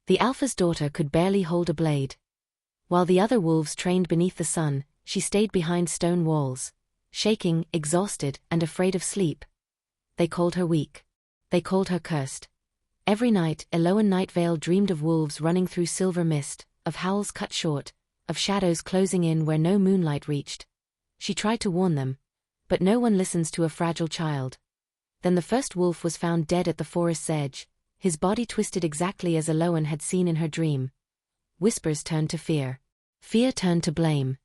The alpha's daughter could barely hold a blade. While the other wolves trained beneath the sun, she stayed behind stone walls, shaking, exhausted, and afraid of sleep. They called her weak. They called her cursed. Every night, Elowen Nightvale dreamed of wolves running through silver mist, of howls cut short, of shadows closing in where no moonlight reached. She tried to warn them, but no one listens to a fragile child. Then the first wolf was found dead at the forest's edge, his body twisted exactly as Elowen had seen in her dream. Whispers turned to fear. Fear turned to blame.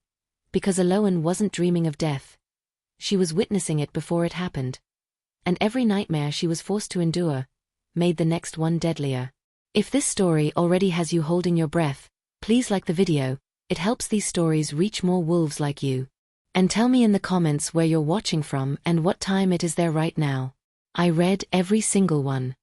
Because Elowen wasn't dreaming of death. She was witnessing it before it happened. And every nightmare she was forced to endure made the next one deadlier. If this story already has you holding your breath, please like the video. It helps these stories reach more wolves like you. And tell me in the comments where you're watching from and what time it is there right now. I read every single one.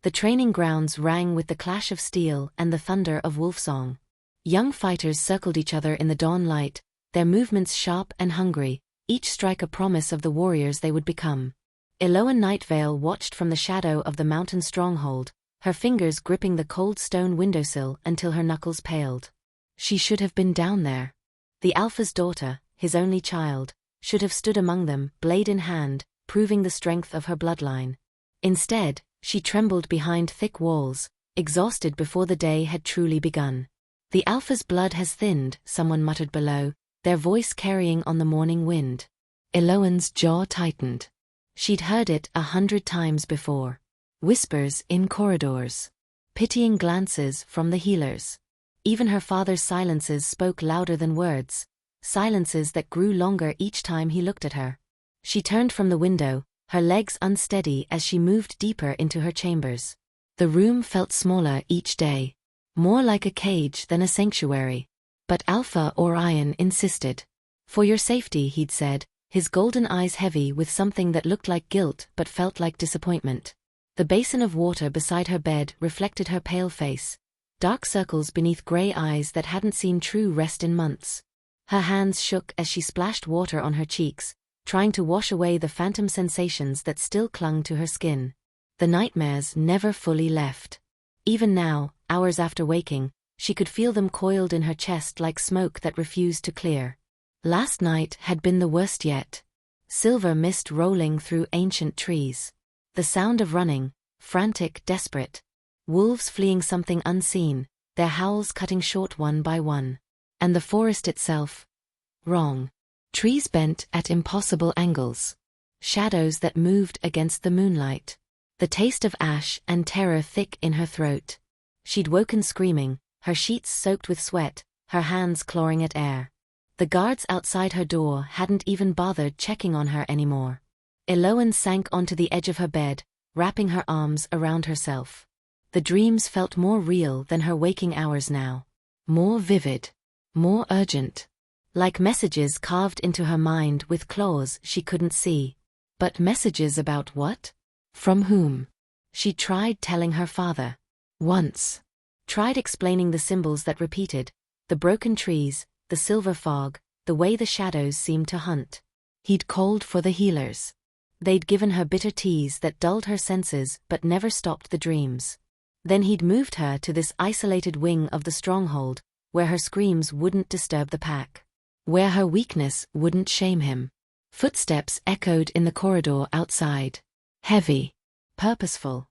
The training grounds rang with the clash of steel and the thunder of wolf song. Young fighters circled each other in the dawn light, their movements sharp and hungry, each strike a promise of the warriors they would become. Elowen Nightvale watched from the shadow of the mountain stronghold, her fingers gripping the cold stone windowsill until her knuckles paled. She should have been down there. The alpha's daughter, his only child, should have stood among them, blade in hand, proving the strength of her bloodline. Instead, she trembled behind thick walls, exhausted before the day had truly begun. The alpha's blood has thinned, someone muttered below, their voice carrying on the morning wind. Elowen's jaw tightened. She'd heard it 100 times before. Whispers in corridors. Pitying glances from the healers. Even her father's silences spoke louder than words, silences that grew longer each time he looked at her. She turned from the window, her legs unsteady as she moved deeper into her chambers. The room felt smaller each day, more like a cage than a sanctuary. But Alpha Orion insisted. For your safety, he'd said, his golden eyes heavy with something that looked like guilt but felt like disappointment. The basin of water beside her bed reflected her pale face, dark circles beneath gray eyes that hadn't seen true rest in months. Her hands shook as she splashed water on her cheeks, trying to wash away the phantom sensations that still clung to her skin. The nightmares never fully left. Even now, hours after waking, she could feel them coiled in her chest like smoke that refused to clear. Last night had been the worst yet. Silver mist rolling through ancient trees. The sound of running, frantic, desperate. Wolves fleeing something unseen, their howls cutting short one by one. And the forest itself. Wrong. Trees bent at impossible angles. Shadows that moved against the moonlight. The taste of ash and terror thick in her throat. She'd woken screaming, her sheets soaked with sweat, her hands clawing at air. The guards outside her door hadn't even bothered checking on her anymore. Elowen sank onto the edge of her bed, wrapping her arms around herself. The dreams felt more real than her waking hours now. More vivid. More urgent. Like messages carved into her mind with claws she couldn't see. But messages about what? From whom? She tried telling her father. Once. Tried explaining the symbols that repeated, the broken trees, the silver fog, the way the shadows seemed to hunt. He'd called for the healers. They'd given her bitter teas that dulled her senses but never stopped the dreams. Then he'd moved her to this isolated wing of the stronghold, where her screams wouldn't disturb the pack. Where her weakness wouldn't shame him. Footsteps echoed in the corridor outside. Heavy. Purposeful.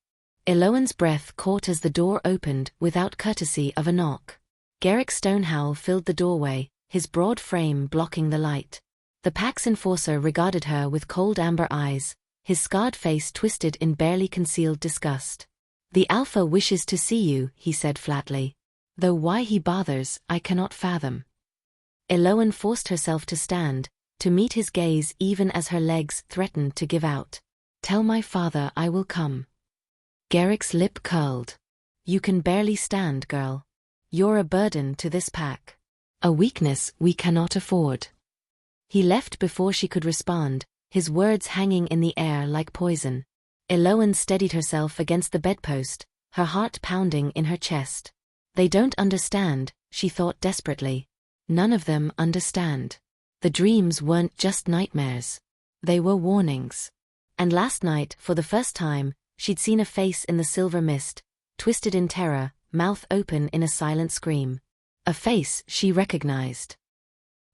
Elowen's breath caught as the door opened without courtesy of a knock. Garrick Stonehowl filled the doorway, his broad frame blocking the light. The pack's enforcer regarded her with cold amber eyes, his scarred face twisted in barely concealed disgust. The Alpha wishes to see you, he said flatly. Though why he bothers, I cannot fathom. Elowen forced herself to stand, to meet his gaze even as her legs threatened to give out. Tell my father I will come. Garrick's lip curled. You can barely stand, girl. You're a burden to this pack. A weakness we cannot afford. He left before she could respond, his words hanging in the air like poison. Elowen steadied herself against the bedpost, her heart pounding in her chest. They don't understand, she thought desperately. None of them understand. The dreams weren't just nightmares. They were warnings. And last night, for the first time, she'd seen a face in the silver mist, twisted in terror, mouth open in a silent scream. A face she recognized.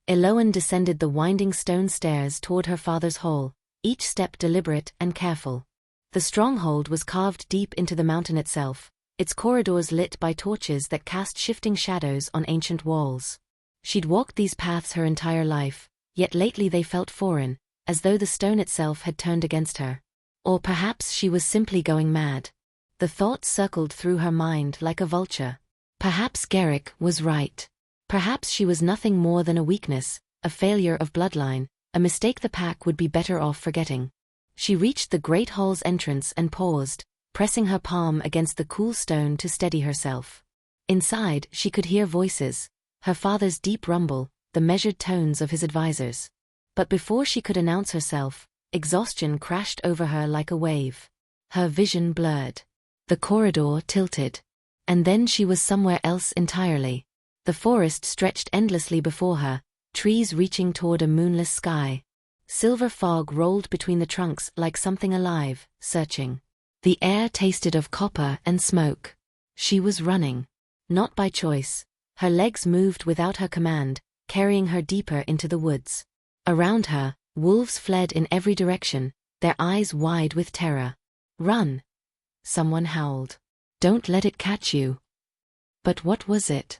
Elowen descended the winding stone stairs toward her father's hall, each step deliberate and careful. The stronghold was carved deep into the mountain itself, its corridors lit by torches that cast shifting shadows on ancient walls. She'd walked these paths her entire life, yet lately they felt foreign, as though the stone itself had turned against her. Or perhaps she was simply going mad. The thought circled through her mind like a vulture. Perhaps Garrick was right. Perhaps she was nothing more than a weakness, a failure of bloodline, a mistake the pack would be better off forgetting. She reached the great hall's entrance and paused, pressing her palm against the cool stone to steady herself. Inside, she could hear voices, her father's deep rumble, the measured tones of his advisors. But before she could announce herself, exhaustion crashed over her like a wave. Her vision blurred. The corridor tilted. And then she was somewhere else entirely. The forest stretched endlessly before her, trees reaching toward a moonless sky. Silver fog rolled between the trunks like something alive, searching. The air tasted of copper and smoke. She was running. Not by choice. Her legs moved without her command, carrying her deeper into the woods. Around her, wolves fled in every direction, their eyes wide with terror. "Run!" Someone howled. "Don't let it catch you." But what was it?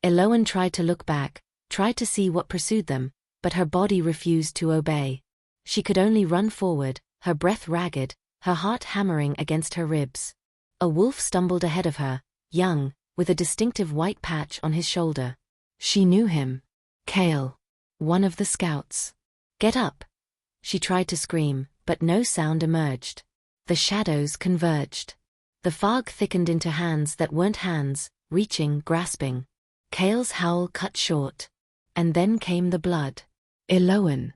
Elowen tried to look back, tried to see what pursued them, but her body refused to obey. She could only run forward, her breath ragged, her heart hammering against her ribs. A wolf stumbled ahead of her, young, with a distinctive white patch on his shoulder. She knew him. Kale. One of the scouts. "Get up!" She tried to scream, but no sound emerged. The shadows converged. The fog thickened into hands that weren't hands, reaching, grasping. Kale's howl cut short. And then came the blood. "Elowen!"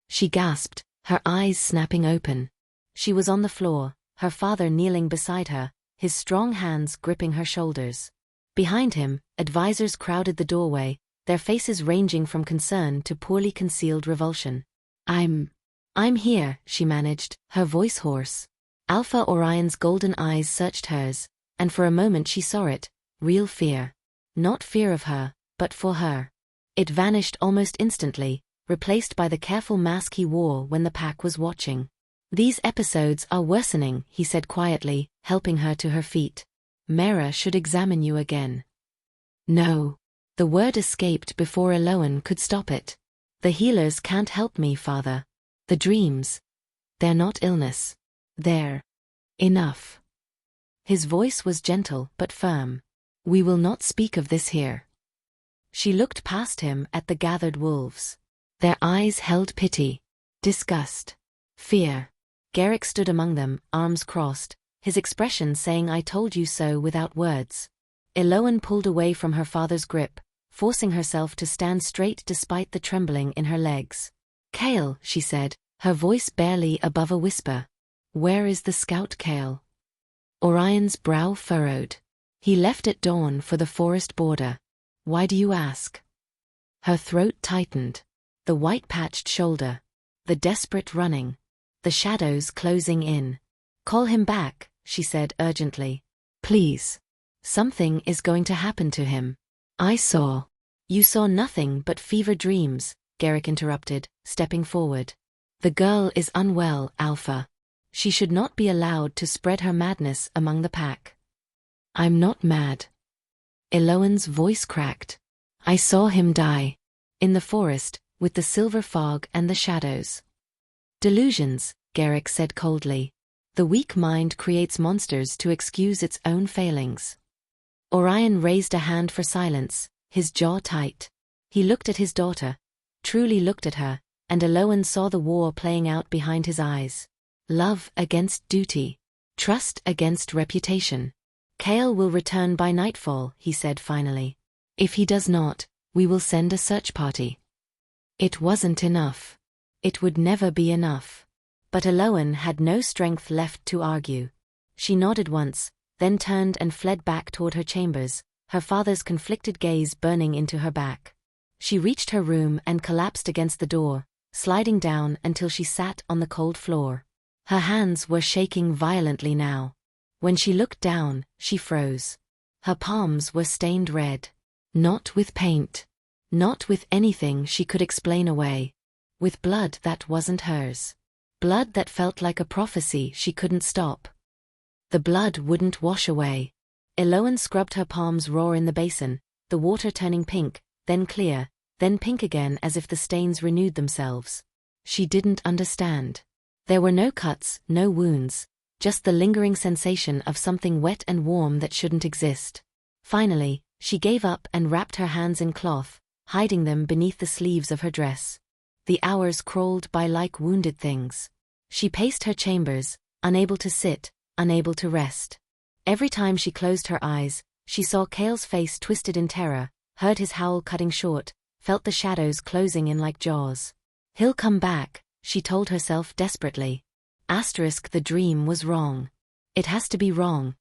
She gasped, her eyes snapping open. She was on the floor, her father kneeling beside her, his strong hands gripping her shoulders. Behind him, advisors crowded the doorway, their faces ranging from concern to poorly concealed revulsion. I'm here," she managed, her voice hoarse. Alpha Orion's golden eyes searched hers, and for a moment she saw it, real fear. Not fear of her, but for her. It vanished almost instantly, replaced by the careful mask he wore when the pack was watching. "These episodes are worsening," he said quietly, helping her to her feet. "Mera should examine you again." "No." The word escaped before Elowen could stop it. "The healers can't help me, father. The dreams. They're not illness. They're enough." His voice was gentle but firm. "We will not speak of this here." She looked past him at the gathered wolves. Their eyes held pity, disgust, fear. Garrick stood among them, arms crossed, his expression saying "I told you so" without words. Elowen pulled away from her father's grip, forcing herself to stand straight despite the trembling in her legs. "Kale," she said, her voice barely above a whisper. "Where is the scout, Kale?" Orion's brow furrowed. "He left at dawn for the forest border." "Why do you ask?" Her throat tightened. The white-patched shoulder. The desperate running. The shadows closing in. "Call him back," she said urgently. "Please. Something is going to happen to him." "I saw." "You saw nothing but fever dreams," Garrick interrupted, stepping forward. "The girl is unwell, Alpha. She should not be allowed to spread her madness among the pack." "I'm not mad." Elowen's voice cracked. "I saw him die. In the forest, with the silver fog and the shadows." "Delusions," Garrick said coldly. "The weak mind creates monsters to excuse its own failings." Orion raised a hand for silence, his jaw tight. He looked at his daughter, truly looked at her, and Elowen saw the war playing out behind his eyes. Love against duty. Trust against reputation. "Kale will return by nightfall," he said finally. "If he does not, we will send a search party." It wasn't enough. It would never be enough. But Elowen had no strength left to argue. She nodded once, then turned and fled back toward her chambers, her father's conflicted gaze burning into her back. She reached her room and collapsed against the door, sliding down until she sat on the cold floor. Her hands were shaking violently now. When she looked down, she froze. Her palms were stained red. Not with paint. Not with anything she could explain away. With blood that wasn't hers. Blood that felt like a prophecy she couldn't stop. The blood wouldn't wash away. Elowen scrubbed her palms raw in the basin, the water turning pink, then clear, then pink again as if the stains renewed themselves. She didn't understand. There were no cuts, no wounds, just the lingering sensation of something wet and warm that shouldn't exist. Finally, she gave up and wrapped her hands in cloth, hiding them beneath the sleeves of her dress. The hours crawled by like wounded things. She paced her chambers, unable to sit, unable to rest. Every time she closed her eyes, she saw Cale's face twisted in terror, heard his howl cutting short, felt the shadows closing in like jaws. He'll come back, she told herself desperately. The dream was wrong. It has to be wrong.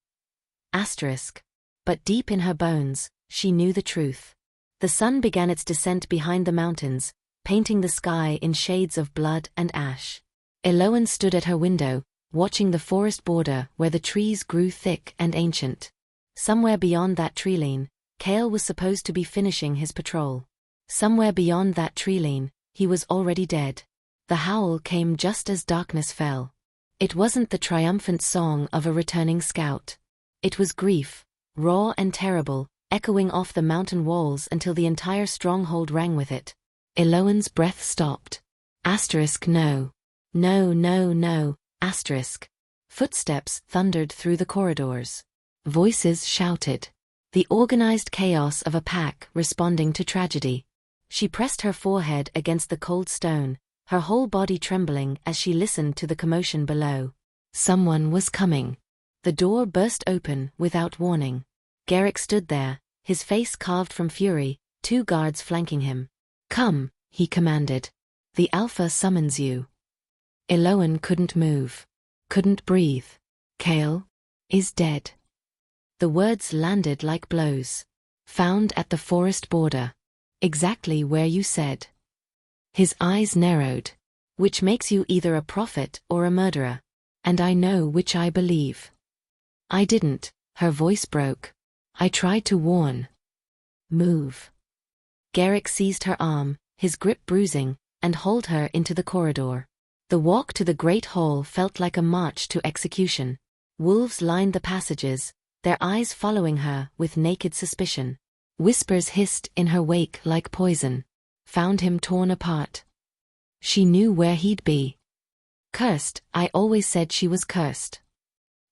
But deep in her bones, she knew the truth. The sun began its descent behind the mountains, painting the sky in shades of blood and ash. Elowen stood at her window, watching the forest border where the trees grew thick and ancient. Somewhere beyond that treeline, Cale was supposed to be finishing his patrol. Somewhere beyond that treeline, he was already dead. The howl came just as darkness fell. It wasn't the triumphant song of a returning scout. It was grief, raw and terrible, echoing off the mountain walls until the entire stronghold rang with it. Elowen's breath stopped. No. No, no, no, asterisk. Footsteps thundered through the corridors. Voices shouted. The organized chaos of a pack responding to tragedy. She pressed her forehead against the cold stone, her whole body trembling as she listened to the commotion below. Someone was coming. The door burst open without warning. Garrick stood there, his face carved from fury, 2 guards flanking him. Come, he commanded. The Alpha summons you. Elowen couldn't move. Couldn't breathe. Cale is dead. The words landed like blows. Found at the forest border. Exactly where you said. His eyes narrowed. Which makes you either a prophet or a murderer. And I know which I believe. I didn't, her voice broke. I tried to warn. Move. Garrick seized her arm, his grip bruising, and hauled her into the corridor. The walk to the great hall felt like a march to execution. Wolves lined the passages, their eyes following her with naked suspicion. Whispers hissed in her wake like poison. Found him torn apart. She knew where he'd be. Cursed, I always said she was cursed.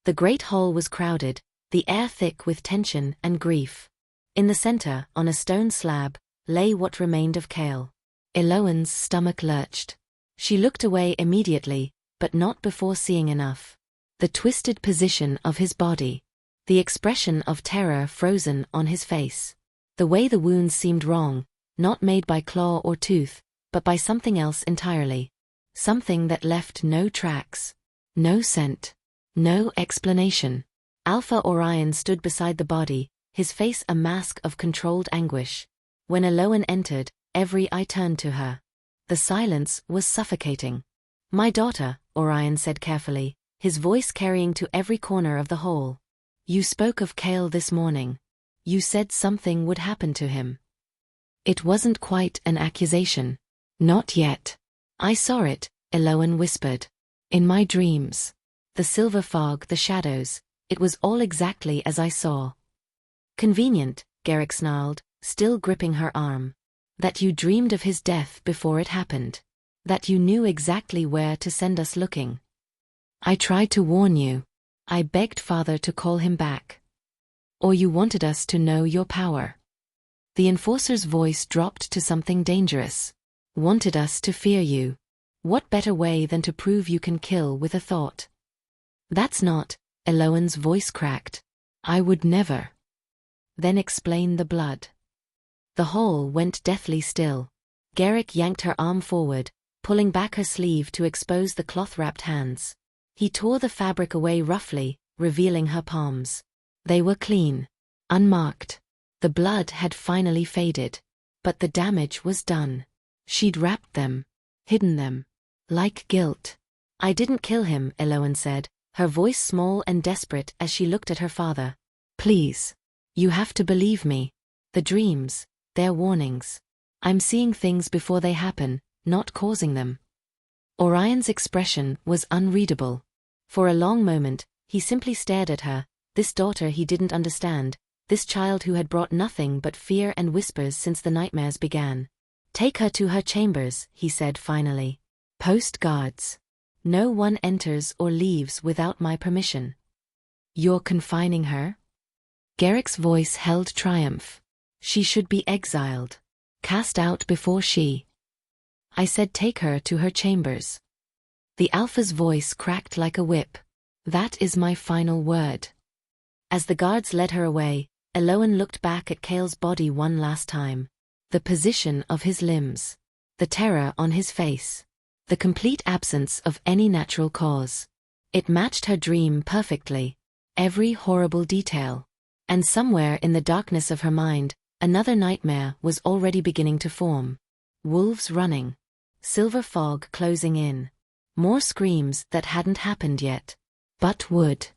The great hall was crowded, the air thick with tension and grief. In the center, on a stone slab, lay what remained of Cale. Elowen's stomach lurched. She looked away immediately, but not before seeing enough. The twisted position of his body. The expression of terror frozen on his face. The way the wounds seemed wrong, not made by claw or tooth, but by something else entirely. Something that left no tracks. No scent. No explanation. Alpha Orion stood beside the body, his face a mask of controlled anguish. When Elowen entered, every eye turned to her. The silence was suffocating. My daughter, Orion said carefully, his voice carrying to every corner of the hall. You spoke of Cale this morning. You said something would happen to him. It wasn't quite an accusation. Not yet. I saw it, Elowen whispered. In my dreams. The silver fog, the shadows, it was all exactly as I saw. Convenient, Garrick snarled, still gripping her arm. That you dreamed of his death before it happened. That you knew exactly where to send us looking. I tried to warn you. I begged Father to call him back. Or you wanted us to know your power. The enforcer's voice dropped to something dangerous. Wanted us to fear you. What better way than to prove you can kill with a thought? That's not, Elowen's voice cracked. I would never. Then explain the blood. The hall went deathly still. Garrick yanked her arm forward, pulling back her sleeve to expose the cloth-wrapped hands. He tore the fabric away roughly, revealing her palms. They were clean. Unmarked. The blood had finally faded. But the damage was done. She'd wrapped them. Hidden them. Like guilt. I didn't kill him, Elowen said, her voice small and desperate as she looked at her father. Please. You have to believe me. The dreams, they're warnings. I'm seeing things before they happen, not causing them. Orion's expression was unreadable. For a long moment, he simply stared at her, this daughter he didn't understand, this child who had brought nothing but fear and whispers since the nightmares began. Take her to her chambers, he said finally. Post guards. No one enters or leaves without my permission. You're confining her? Garrick's voice held triumph. She should be exiled. Cast out before she. I said take her to her chambers. The Alpha's voice cracked like a whip. That is my final word. As the guards led her away, Elowen looked back at Kale's body one last time. The position of his limbs. The terror on his face. The complete absence of any natural cause. It matched her dream perfectly. Every horrible detail. And somewhere in the darkness of her mind, another nightmare was already beginning to form. Wolves running. Silver fog closing in. More screams that hadn't happened yet. But would.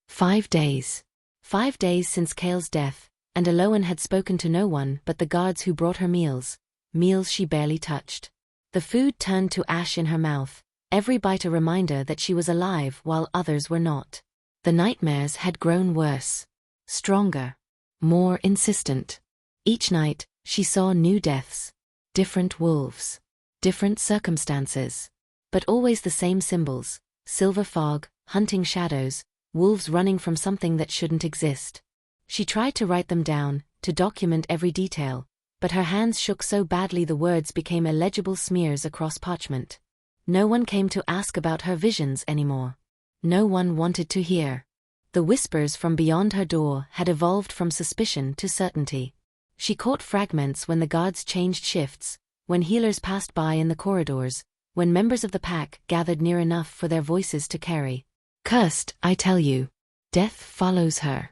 5 days. 5 days since Kale's death, and Elowen had spoken to no one but the guards who brought her meals. Meals she barely touched. The food turned to ash in her mouth, every bite a reminder that she was alive while others were not. The nightmares had grown worse. Stronger. More insistent. Each night, she saw new deaths. Different wolves. Different circumstances. But always the same symbols. Silver fog, hunting shadows, wolves running from something that shouldn't exist. She tried to write them down, to document every detail, but her hands shook so badly the words became illegible smears across parchment. No one came to ask about her visions anymore. No one wanted to hear. The whispers from beyond her door had evolved from suspicion to certainty. She caught fragments when the guards changed shifts, when healers passed by in the corridors, when members of the pack gathered near enough for their voices to carry. Cursed, I tell you. Death follows her.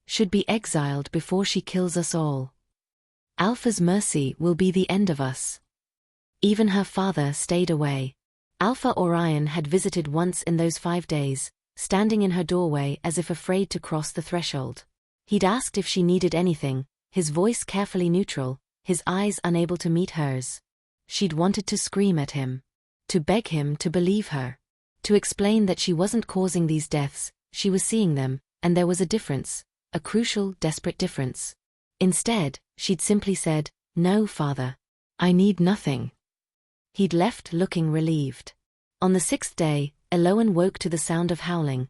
Should be exiled before she kills us all. Alpha's mercy will be the end of us. Even her father stayed away. Alpha Orion had visited once in those 5 days, standing in her doorway as if afraid to cross the threshold. He'd asked if she needed anything, his voice carefully neutral, his eyes unable to meet hers. She'd wanted to scream at him. To beg him to believe her. To explain that she wasn't causing these deaths, she was seeing them, and there was a difference, a crucial, desperate difference. Instead, she'd simply said, "No, Father. I need nothing." He'd left looking relieved. On the 6th day, Elowen woke to the sound of howling.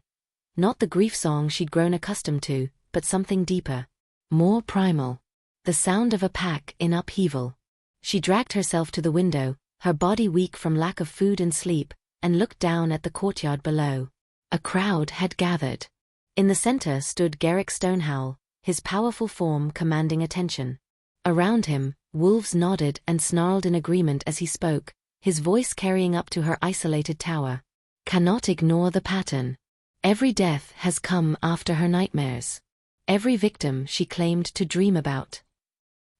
Not the grief song she'd grown accustomed to, but something deeper. More primal. The sound of a pack in upheaval. She dragged herself to the window, her body weak from lack of food and sleep, and looked down at the courtyard below. A crowd had gathered. In the center stood Garrick Stonehowl, his powerful form commanding attention. Around him, wolves nodded and snarled in agreement as he spoke, his voice carrying up to her isolated tower. Cannot ignore the pattern. Every death has come after her nightmares. Every victim she claimed to dream about.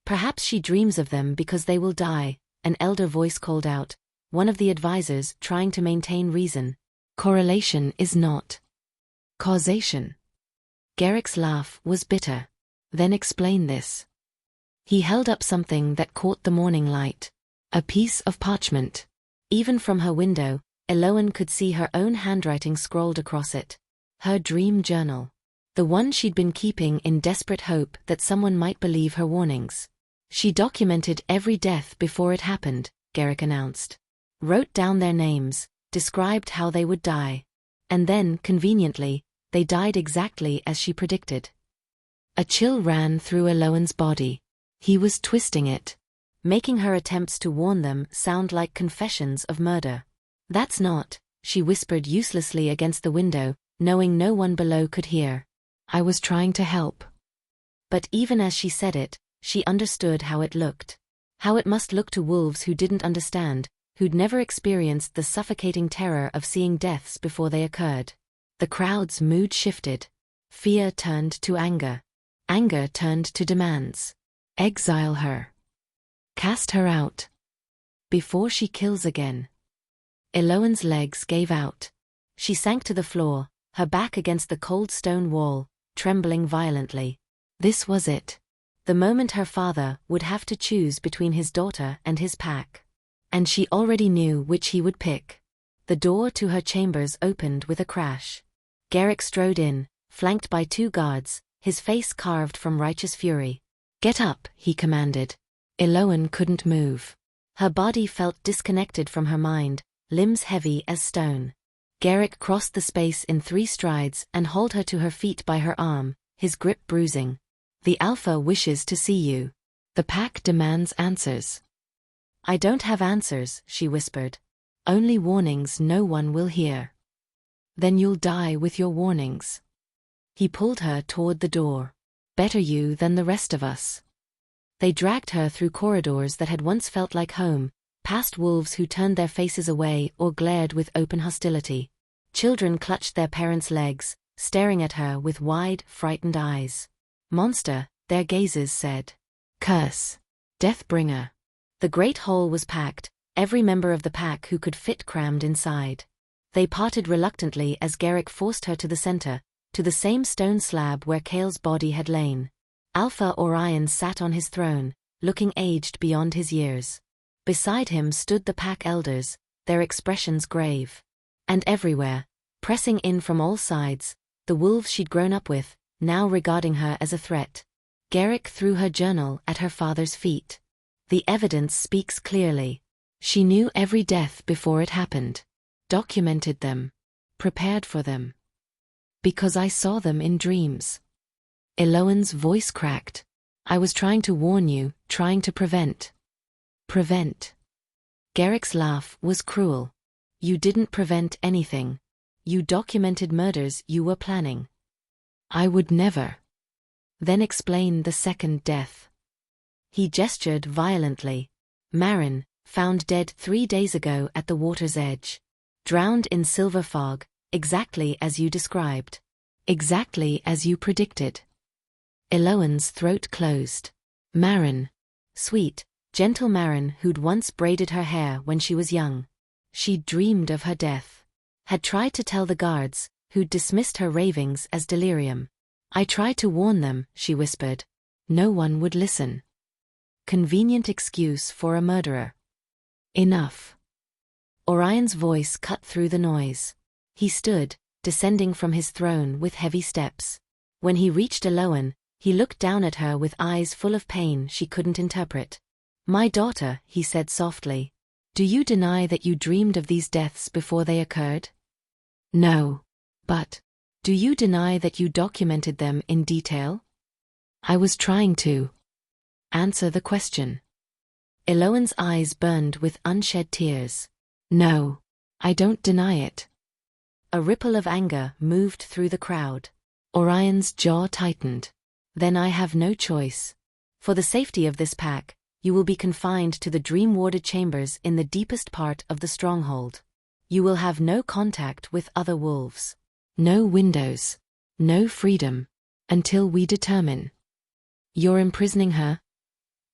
Perhaps she dreams of them because they will die, an elder voice called out, one of the advisors trying to maintain reason. Correlation is not causation. Garrick's laugh was bitter. Then explain this. He held up something that caught the morning light. A piece of parchment. Even from her window, Elowen could see her own handwriting scrawled across it. Her dream journal. The one she'd been keeping in desperate hope that someone might believe her warnings. She documented every death before it happened, Garrick announced. Wrote down their names, described how they would die. And then, conveniently, they died exactly as she predicted. A chill ran through Elowen's body. He was twisting it. Making her attempts to warn them sound like confessions of murder. That's not, she whispered uselessly against the window, knowing no one below could hear. I was trying to help. But even as she said it, she understood how it looked. How it must look to wolves who didn't understand, who'd never experienced the suffocating terror of seeing deaths before they occurred. The crowd's mood shifted. Fear turned to anger. Anger turned to demands. Exile her. Cast her out. Before she kills again. Elowen's legs gave out. She sank to the floor, her back against the cold stone wall, trembling violently. This was it. The moment her father would have to choose between his daughter and his pack. And she already knew which he would pick. The door to her chambers opened with a crash. Garrick strode in, flanked by 2 guards, his face carved from righteous fury. "Get up," he commanded. Elowen couldn't move. Her body felt disconnected from her mind, limbs heavy as stone. Garrick crossed the space in 3 strides and hauled her to her feet by her arm, his grip bruising. "The Alpha wishes to see you. The pack demands answers." "I don't have answers," she whispered. "Only warnings no one will hear." "Then you'll die with your warnings." He pulled her toward the door. "Better you than the rest of us." They dragged her through corridors that had once felt like home, past wolves who turned their faces away or glared with open hostility. Children clutched their parents' legs, staring at her with wide, frightened eyes. "Monster," their gazes said. "Curse. Deathbringer." The great hall was packed, every member of the pack who could fit crammed inside. They parted reluctantly as Garrick forced her to the center, to the same stone slab where Kale's body had lain. Alpha Orion sat on his throne, looking aged beyond his years. Beside him stood the pack elders, their expressions grave. And everywhere, pressing in from all sides, the wolves she'd grown up with, now regarding her as a threat. Garrick threw her journal at her father's feet. "The evidence speaks clearly. She knew every death before it happened. Documented them. Prepared for them. Because I saw them in dreams." Elowen's voice cracked. "I was trying to warn you, trying to prevent." "Prevent?" Garrick's laugh was cruel. "You didn't prevent anything. You documented murders you were planning." "I would never." "Then explain the second death." He gestured violently. "Marin, found dead 3 days ago at the water's edge. Drowned in silver fog, exactly as you described. Exactly as you predicted." Elowen's throat closed. Marin. Sweet, gentle Marin who'd once braided her hair when she was young. She'd dreamed of her death. Had tried to tell the guards, who'd dismissed her ravings as delirium. "I tried to warn them," she whispered. "No one would listen." Convenient excuse for a murderer. "Enough." Orion's voice cut through the noise. He stood, descending from his throne with heavy steps. When he reached Elowen, he looked down at her with eyes full of pain she couldn't interpret. "My daughter," he said softly. "Do you deny that you dreamed of these deaths before they occurred?" "No. But, do you deny that you documented them in detail?" "I was trying to." "Answer the question." Elowen's eyes burned with unshed tears. "No. I don't deny it." A ripple of anger moved through the crowd. Orion's jaw tightened. "Then I have no choice. For the safety of this pack, you will be confined to the dream-warded chambers in the deepest part of the stronghold. You will have no contact with other wolves. No windows. No freedom. Until we determine." "You're imprisoning her?"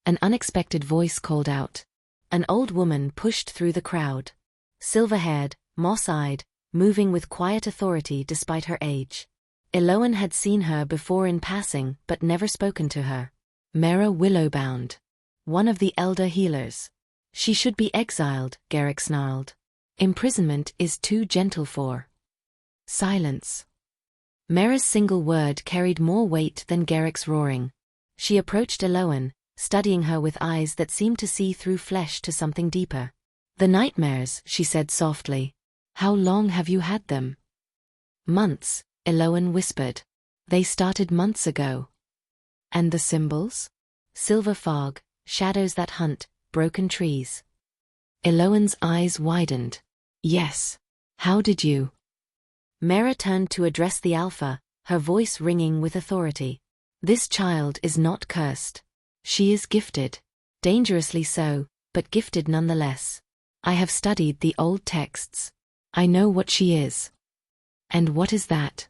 An unexpected voice called out. An old woman pushed through the crowd. Silver-haired, moss-eyed, moving with quiet authority despite her age. Elowen had seen her before in passing but never spoken to her. Mera Willowbound. One of the elder healers. "She should be exiled," Garrick snarled. "Imprisonment is too gentle for." Silence. Mera's single word carried more weight than Garrick's roaring. She approached Elowen, studying her with eyes that seemed to see through flesh to something deeper. "The nightmares," she said softly. "How long have you had them?" "Months," Elowen whispered. "They started months ago." "And the symbols?" "Silver fog, shadows that hunt, broken trees." Elowen's eyes widened. "Yes. How did you?" Mera turned to address the Alpha, her voice ringing with authority. "This child is not cursed. She is gifted. Dangerously so, but gifted nonetheless. I have studied the old texts. I know what she is." "And what is that?"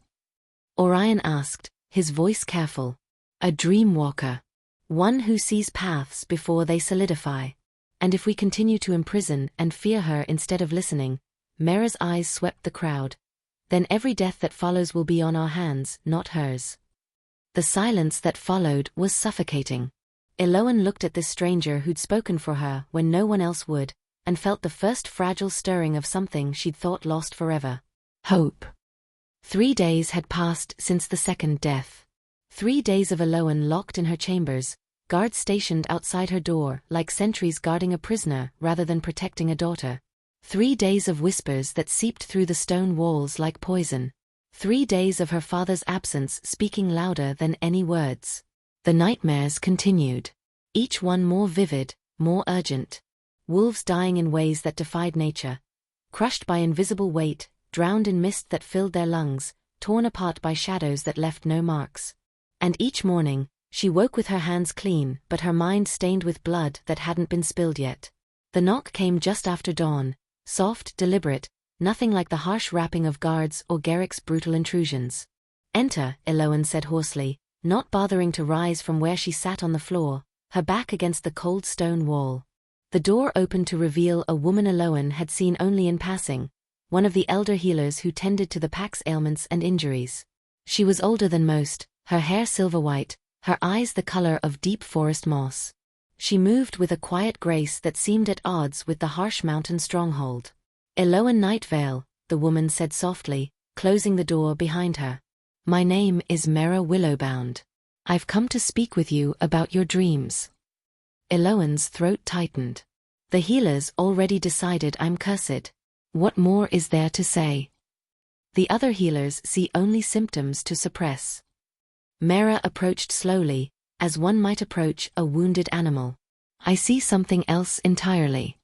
Orion asked, his voice careful. "A dreamwalker. One who sees paths before they solidify. And if we continue to imprison and fear her instead of listening," Mera's eyes swept the crowd, "then every death that follows will be on our hands, not hers." The silence that followed was suffocating. Elowen looked at this stranger who'd spoken for her when no one else would, and felt the first fragile stirring of something she'd thought lost forever. Hope. 3 days had passed since the second death. 3 days of Elowen locked in her chambers, guards stationed outside her door like sentries guarding a prisoner rather than protecting a daughter. 3 days of whispers that seeped through the stone walls like poison. 3 days of her father's absence speaking louder than any words. The nightmares continued. Each one more vivid, more urgent. Wolves dying in ways that defied nature. Crushed by invisible weight, drowned in mist that filled their lungs, torn apart by shadows that left no marks. And each morning, she woke with her hands clean but her mind stained with blood that hadn't been spilled yet. The knock came just after dawn, soft, deliberate, nothing like the harsh rapping of guards or Garrick's brutal intrusions. "Enter," Elowen said hoarsely, not bothering to rise from where she sat on the floor, her back against the cold stone wall. The door opened to reveal a woman Elowen had seen only in passing, one of the elder healers who tended to the pack's ailments and injuries. She was older than most, her hair silver-white, her eyes the color of deep forest moss. She moved with a quiet grace that seemed at odds with the harsh mountain stronghold. "Elowen Nightvale," the woman said softly, closing the door behind her. "My name is Mera Willowbound. I've come to speak with you about your dreams." Elowen's throat tightened. "The healers already decided I'm cursed. What more is there to say?" "The other healers see only symptoms to suppress." Mera approached slowly, as one might approach a wounded animal. "I see something else entirely."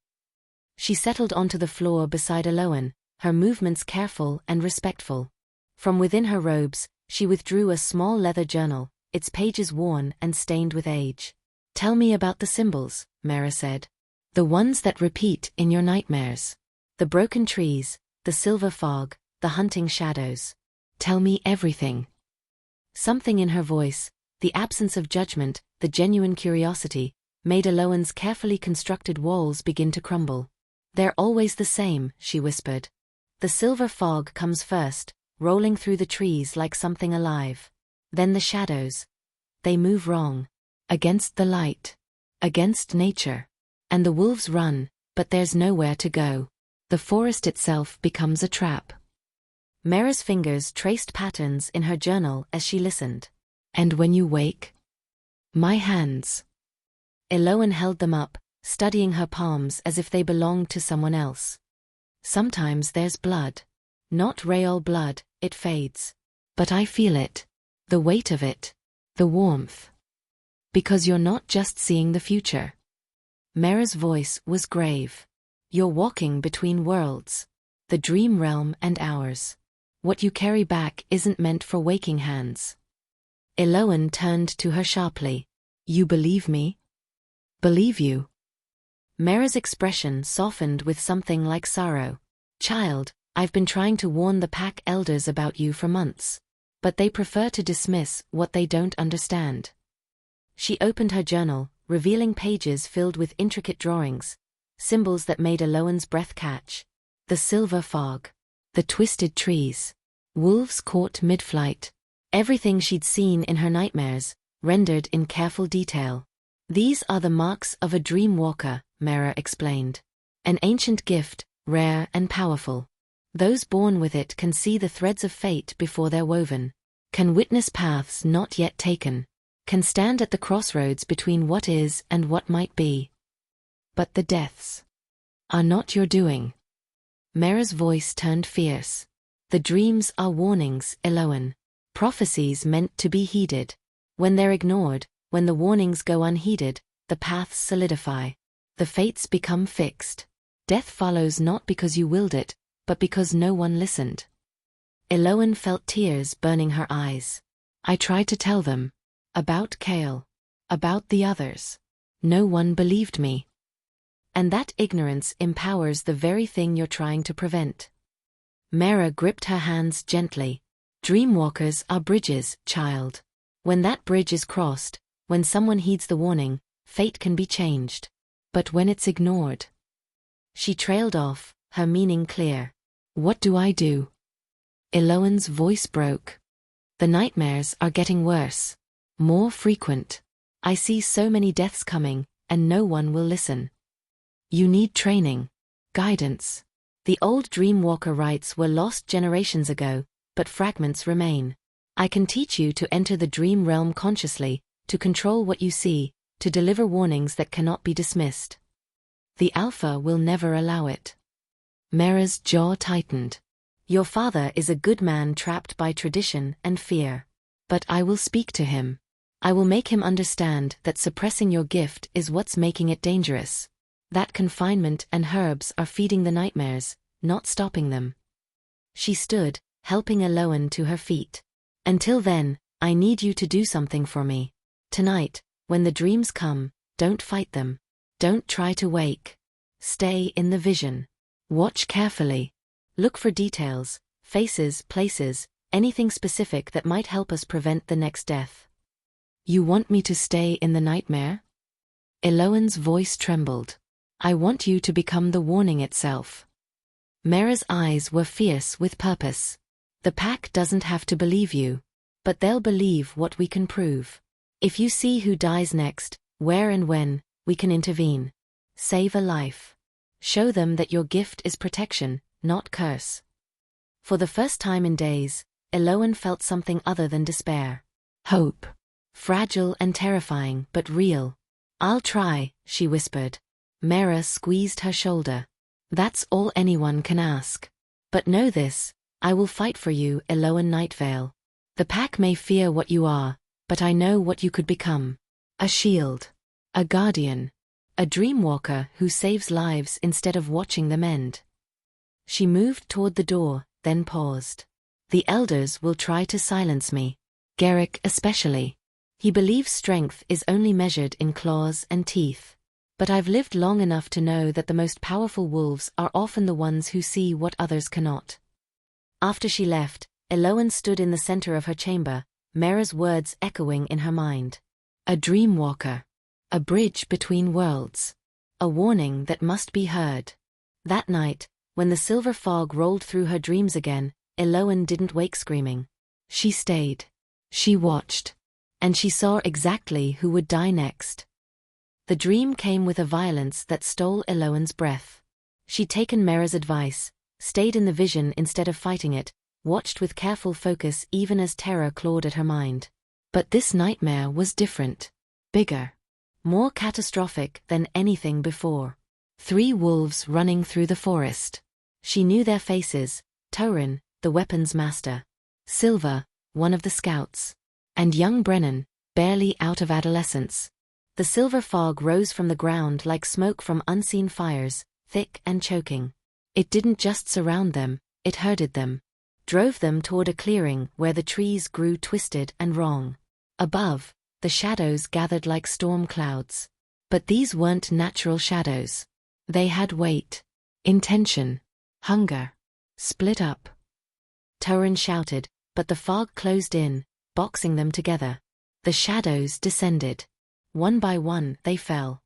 She settled onto the floor beside Elowen, her movements careful and respectful. From within her robes, she withdrew a small leather journal, its pages worn and stained with age. "Tell me about the symbols," Mera said. "The ones that repeat in your nightmares. The broken trees, the silver fog, the hunting shadows. Tell me everything." Something in her voice, the absence of judgment, the genuine curiosity, made Elowen's carefully constructed walls begin to crumble. "They're always the same," she whispered. "The silver fog comes first, rolling through the trees like something alive. Then the shadows. They move wrong. Against the light. Against nature. And the wolves run, but there's nowhere to go. The forest itself becomes a trap." Mera's fingers traced patterns in her journal as she listened. "And when you wake?" "My hands." Elowen held them up, studying her palms as if they belonged to someone else. "Sometimes there's blood. Not real blood, it fades. But I feel it. The weight of it. The warmth. Because you're not just seeing the future." Mera's voice was grave. "You're walking between worlds. The dream realm and ours. What you carry back isn't meant for waking hands." Elowen turned to her sharply. "You believe me?" "Believe you?" Mera's expression softened with something like sorrow. "Child, I've been trying to warn the pack elders about you for months. But they prefer to dismiss what they don't understand." She opened her journal, revealing pages filled with intricate drawings, symbols that made Elowen's breath catch. The silver fog. The twisted trees. Wolves caught mid-flight. Everything she'd seen in her nightmares, rendered in careful detail. "These are the marks of a dream walker," Mera explained. "An ancient gift, rare and powerful. Those born with it can see the threads of fate before they're woven. Can witness paths not yet taken. Can stand at the crossroads between what is and what might be. But the deaths are not your doing." Mera's voice turned fierce. "The dreams are warnings, Elowen. Prophecies meant to be heeded. When they're ignored, when the warnings go unheeded, the paths solidify. The fates become fixed. Death follows not because you willed it, but because no one listened." Elowen felt tears burning her eyes. "I tried to tell them. About Kale. About the others. No one believed me." "And that ignorance empowers the very thing you're trying to prevent." Mera gripped her hands gently. "Dreamwalkers are bridges, child. When that bridge is crossed, when someone heeds the warning, fate can be changed. But when it's ignored..." She trailed off, her meaning clear. "What do I do?" Elowen's voice broke. "The nightmares are getting worse. More frequent. I see so many deaths coming, and no one will listen. You need training. Guidance. The old Dreamwalker rites were lost generations ago, but fragments remain. I can teach you to enter the dream realm consciously, to control what you see, to deliver warnings that cannot be dismissed. The Alpha will never allow it. Mera's jaw tightened. Your father is a good man trapped by tradition and fear. But I will speak to him. I will make him understand that suppressing your gift is what's making it dangerous. That confinement and herbs are feeding the nightmares, not stopping them. She stood, helping Elowen to her feet. Until then, I need you to do something for me. Tonight, when the dreams come, don't fight them. Don't try to wake. Stay in the vision. Watch carefully. Look for details, faces, places, anything specific that might help us prevent the next death. You want me to stay in the nightmare? Elowen's voice trembled. I want you to become the warning itself. Mera's eyes were fierce with purpose. The pack doesn't have to believe you. But they'll believe what we can prove. If you see who dies next, where and when, we can intervene. Save a life. Show them that your gift is protection, not curse. For the first time in days, Elowen felt something other than despair. Hope. Fragile and terrifying, but real. I'll try, she whispered. Mera squeezed her shoulder. That's all anyone can ask. But know this, I will fight for you, Elowen Nightvale. The pack may fear what you are, but I know what you could become. A shield. A guardian. A dreamwalker who saves lives instead of watching them end. She moved toward the door, then paused. The elders will try to silence me. Garrick especially. He believes strength is only measured in claws and teeth. But I've lived long enough to know that the most powerful wolves are often the ones who see what others cannot. After she left, Elowen stood in the center of her chamber, Mera's words echoing in her mind. A dreamwalker. A bridge between worlds. A warning that must be heard. That night, when the silver fog rolled through her dreams again, Elowen didn't wake screaming. She stayed. She watched. And she saw exactly who would die next. The dream came with a violence that stole Elowen's breath. She'd taken Mera's advice, stayed in the vision instead of fighting it, watched with careful focus even as terror clawed at her mind. But this nightmare was different. Bigger. More catastrophic than anything before. 3 wolves running through the forest. She knew their faces: Tauren, the weapons master; Silva, one of the scouts; and young Brennan, barely out of adolescence. The silver fog rose from the ground like smoke from unseen fires, thick and choking. It didn't just surround them, it herded them. Drove them toward a clearing where the trees grew twisted and wrong. Above, the shadows gathered like storm clouds. But these weren't natural shadows. They had weight, intention, hunger. Split up. Tauren shouted, but the fog closed in, boxing them together. The shadows descended. One by one they fell.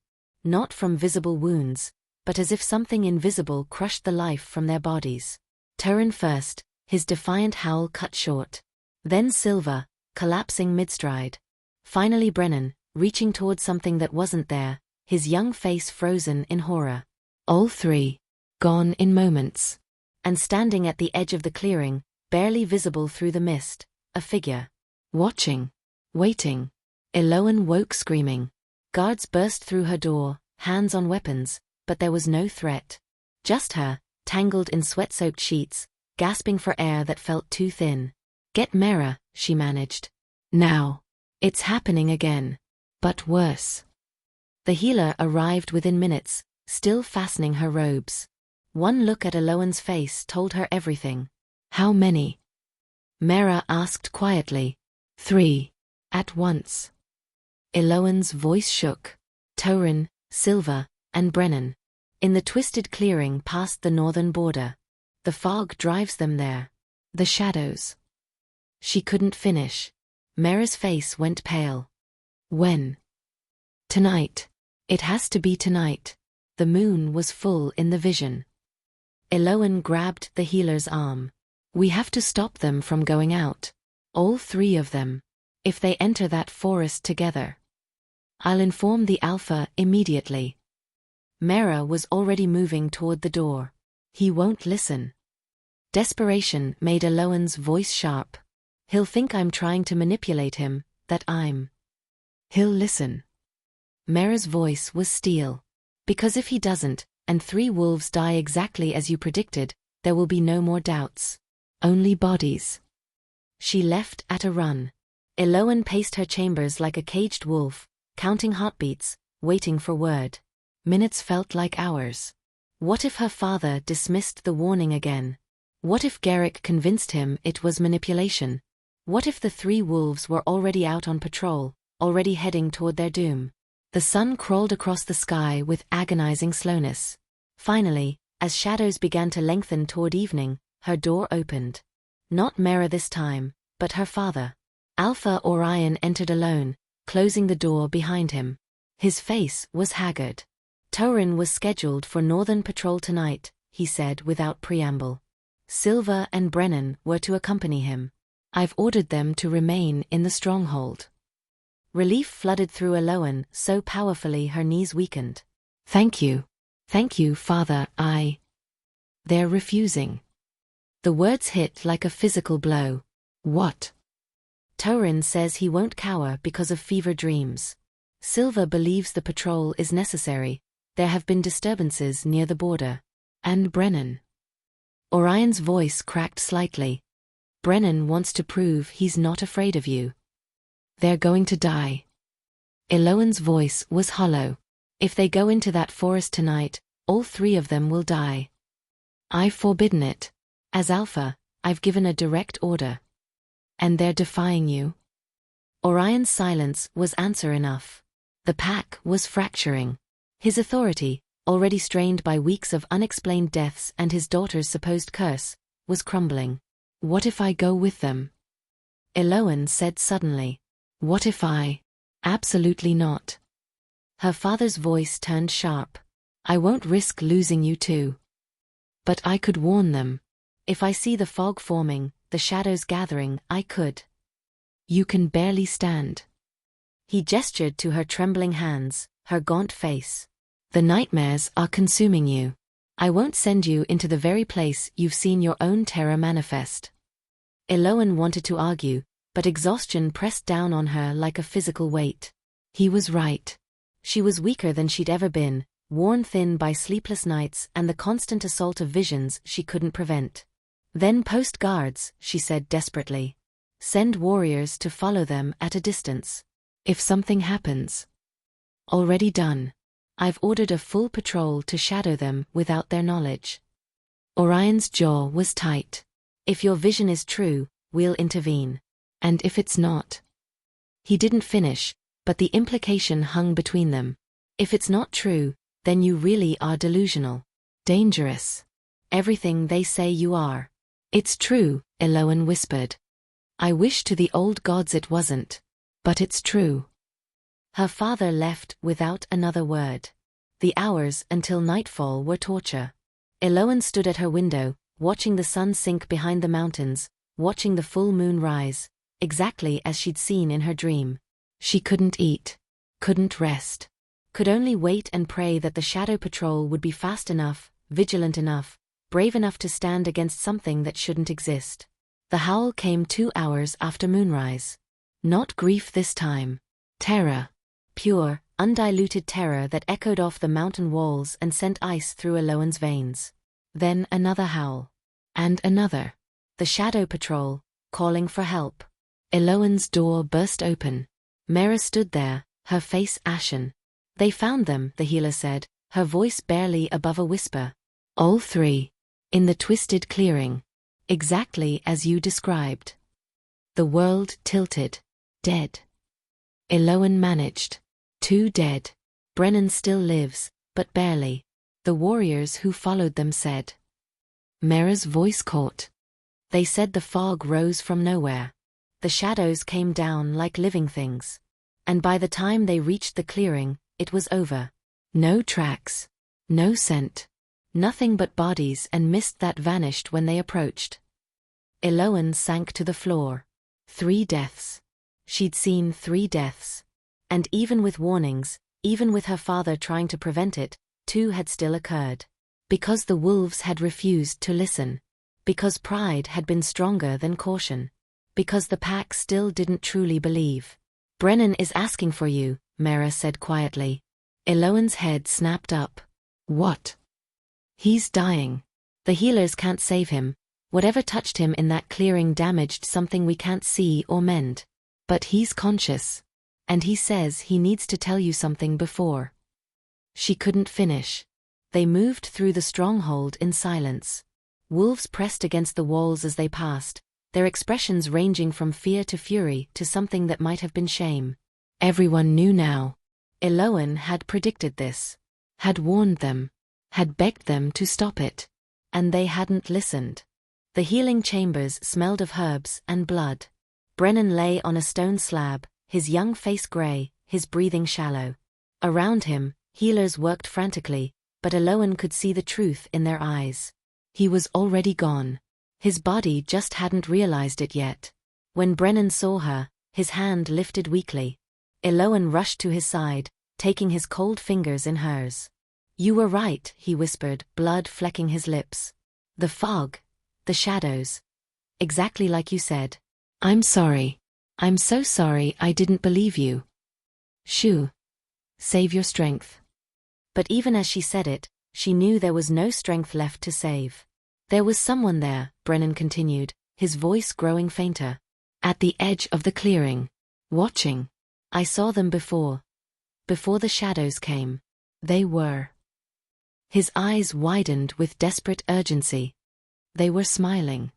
Not from visible wounds, but as if something invisible crushed the life from their bodies. Tauren first, his defiant howl cut short. Then Silva, collapsing mid-stride. Finally Brennan, reaching toward something that wasn't there, his young face frozen in horror. All 3, gone in moments. And standing at the edge of the clearing, barely visible through the mist, a figure. Watching. Waiting. Elowen woke screaming. Guards burst through her door, hands on weapons, but there was no threat. Just her, tangled in sweat-soaked sheets, gasping for air that felt too thin. Get Mera, she managed. Now. It's happening again. But worse. The healer arrived within minutes, still fastening her robes. One look at Elowen's face told her everything. How many? Mera asked quietly. 3. At once. Elowen's voice shook. Tauren, Silva, and Brennan. In the twisted clearing past the northern border. The fog drives them there. The shadows. She couldn't finish. Mera's face went pale. When? Tonight. It has to be tonight. The moon was full in the vision. Elowen grabbed the healer's arm. We have to stop them from going out. All 3 of them. If they enter that forest together, I'll inform the Alpha immediately. Mera was already moving toward the door. He won't listen. Desperation made Elowen's voice sharp. He'll think I'm trying to manipulate him, that I'm. He'll listen. Mera's voice was steel. Because if he doesn't, and 3 wolves die exactly as you predicted, there will be no more doubts. Only bodies. She left at a run. Elowen paced her chambers like a caged wolf, counting heartbeats, waiting for word. Minutes felt like hours. What if her father dismissed the warning again? What if Garrick convinced him it was manipulation? What if the 3 wolves were already out on patrol, already heading toward their doom? The sun crawled across the sky with agonizing slowness. Finally, as shadows began to lengthen toward evening, her door opened. Not Mera this time, but her father. Alpha Orion entered alone, closing the door behind him. His face was haggard. Tauren was scheduled for Northern Patrol tonight, he said without preamble. Silva and Brennan were to accompany him. I've ordered them to remain in the stronghold. Relief flooded through Elowen so powerfully her knees weakened. Thank you, Father, They're refusing. The words hit like a physical blow. What? Tauren says he won't cower because of fever dreams. Silva believes the patrol is necessary. There have been disturbances near the border. And Brennan. Orion's voice cracked slightly. Brennan wants to prove he's not afraid of you. They're going to die. Elowen's voice was hollow. If they go into that forest tonight, all 3 of them will die. I've forbidden it. As Alpha, I've given a direct order. And they're defying you? Orion's silence was answer enough. The pack was fracturing. His authority, already strained by weeks of unexplained deaths and his daughter's supposed curse, was crumbling. What if I go with them? Elowen said suddenly. What if I? Absolutely not. Her father's voice turned sharp. I won't risk losing you too. But I could warn them. If I see the fog forming, the shadows gathering, I could. You can barely stand. He gestured to her trembling hands, her gaunt face. The nightmares are consuming you. I won't send you into the very place you've seen your own terror manifest. Elowen wanted to argue, but exhaustion pressed down on her like a physical weight. He was right. She was weaker than she'd ever been, worn thin by sleepless nights and the constant assault of visions she couldn't prevent. Then post guards, she said desperately. Send warriors to follow them at a distance. If something happens. Already done. I've ordered a full patrol to shadow them without their knowledge. Orion's jaw was tight. If your vision is true, we'll intervene. And if it's not? He didn't finish, but the implication hung between them. If it's not true, then you really are delusional. Dangerous. Everything they say you are. It's true, Elowen whispered. I wish to the old gods it wasn't. But it's true. Her father left without another word. The hours until nightfall were torture. Elowen stood at her window, watching the sun sink behind the mountains, watching the full moon rise, exactly as she'd seen in her dream. She couldn't eat. Couldn't rest. Could only wait and pray that the Shadow Patrol would be fast enough, vigilant enough, brave enough to stand against something that shouldn't exist. The howl came 2 hours after moonrise. Not grief this time. Terror. Pure, undiluted terror that echoed off the mountain walls and sent ice through Elowen's veins. Then another howl. And another. The Shadow Patrol, calling for help. Elowen's door burst open. Mera stood there, her face ashen. They found them, the healer said, her voice barely above a whisper. All 3. In the twisted clearing. Exactly as you described. The world tilted. Dead. Elowen managed. 2 dead. Brennan still lives, but barely. The warriors who followed them said. Mera's voice caught. They said the fog rose from nowhere. The shadows came down like living things. And by the time they reached the clearing, it was over. No tracks. No scent. Nothing but bodies and mist that vanished when they approached. Elowen sank to the floor. 3 deaths. She'd seen 3 deaths. And even with warnings, even with her father trying to prevent it, 2 had still occurred. Because the wolves had refused to listen. Because pride had been stronger than caution. Because the pack still didn't truly believe. "Brennan is asking for you," Mara said quietly. Elowen's head snapped up. "What?" "He's dying. The healers can't save him. Whatever touched him in that clearing damaged something we can't see or mend. But he's conscious. And he says he needs to tell you something before." She couldn't finish. They moved through the stronghold in silence. Wolves pressed against the walls as they passed, their expressions ranging from fear to fury to something that might have been shame. Everyone knew now. Elowen had predicted this. Had warned them. Had begged them to stop it. And they hadn't listened. The healing chambers smelled of herbs and blood. Brennan lay on a stone slab, his young face gray, his breathing shallow. Around him, healers worked frantically, but Elowen could see the truth in their eyes. He was already gone. His body just hadn't realized it yet. When Brennan saw her, his hand lifted weakly. Elowen rushed to his side, taking his cold fingers in hers. "You were right," he whispered, blood flecking his lips. "The fog. The shadows. Exactly like you said. I'm sorry. I'm so sorry I didn't believe you. Shoo. Save your strength." But even as she said it, she knew there was no strength left to save. "There was someone there," Brennan continued, his voice growing fainter. "At the edge of the clearing. Watching. I saw them before. Before the shadows came. They were." His eyes widened with desperate urgency. They were smiling.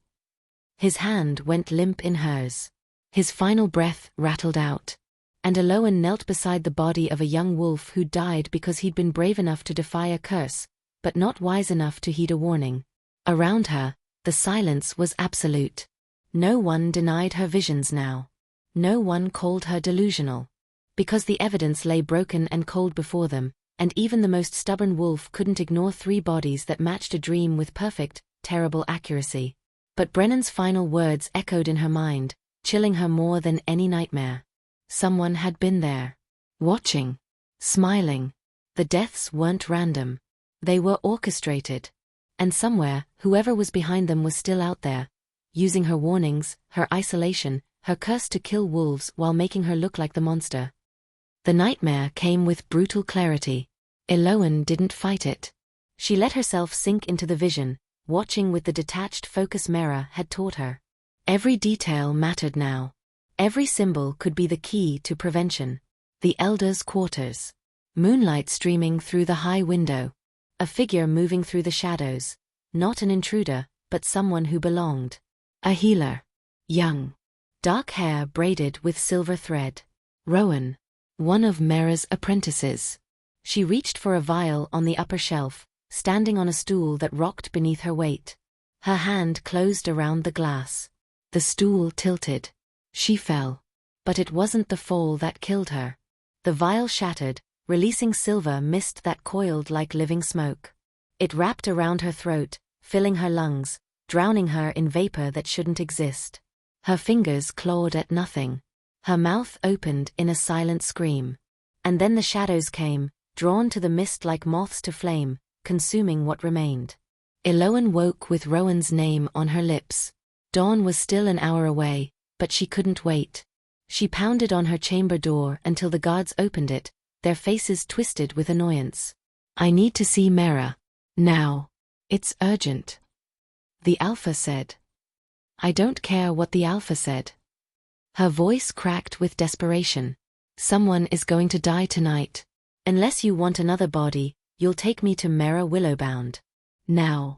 His hand went limp in hers. His final breath rattled out. And Elowen knelt beside the body of a young wolf who died because he'd been brave enough to defy a curse, but not wise enough to heed a warning. Around her, the silence was absolute. No one denied her visions now. No one called her delusional. Because the evidence lay broken and cold before them, and even the most stubborn wolf couldn't ignore 3 bodies that matched a dream with perfect, terrible accuracy. But Brennan's final words echoed in her mind, chilling her more than any nightmare. Someone had been there. Watching. Smiling. The deaths weren't random. They were orchestrated. And somewhere, whoever was behind them was still out there, using her warnings, her isolation, her curse to kill wolves while making her look like the monster. The nightmare came with brutal clarity. Elowen didn't fight it. She let herself sink into the vision, watching with the detached focus Mara had taught her. Every detail mattered now. Every symbol could be the key to prevention. The elders' quarters. Moonlight streaming through the high window. A figure moving through the shadows. Not an intruder, but someone who belonged. A healer. Young. Dark hair braided with silver thread. Rowan. One of Mara's apprentices. She reached for a vial on the upper shelf, standing on a stool that rocked beneath her weight. Her hand closed around the glass. The stool tilted. She fell. But it wasn't the fall that killed her. The vial shattered, releasing silver mist that coiled like living smoke. It wrapped around her throat, filling her lungs, drowning her in vapor that shouldn't exist. Her fingers clawed at nothing. Her mouth opened in a silent scream. And then the shadows came, drawn to the mist like moths to flame, consuming what remained. Elowen woke with Rowan's name on her lips. Dawn was still an hour away, but she couldn't wait. She pounded on her chamber door until the guards opened it, their faces twisted with annoyance. "I need to see Mara. Now. It's urgent." The Alpha said. "I don't care what the Alpha said." Her voice cracked with desperation. "Someone is going to die tonight. Unless you want another body, you'll take me to Mara Willowbound. Now."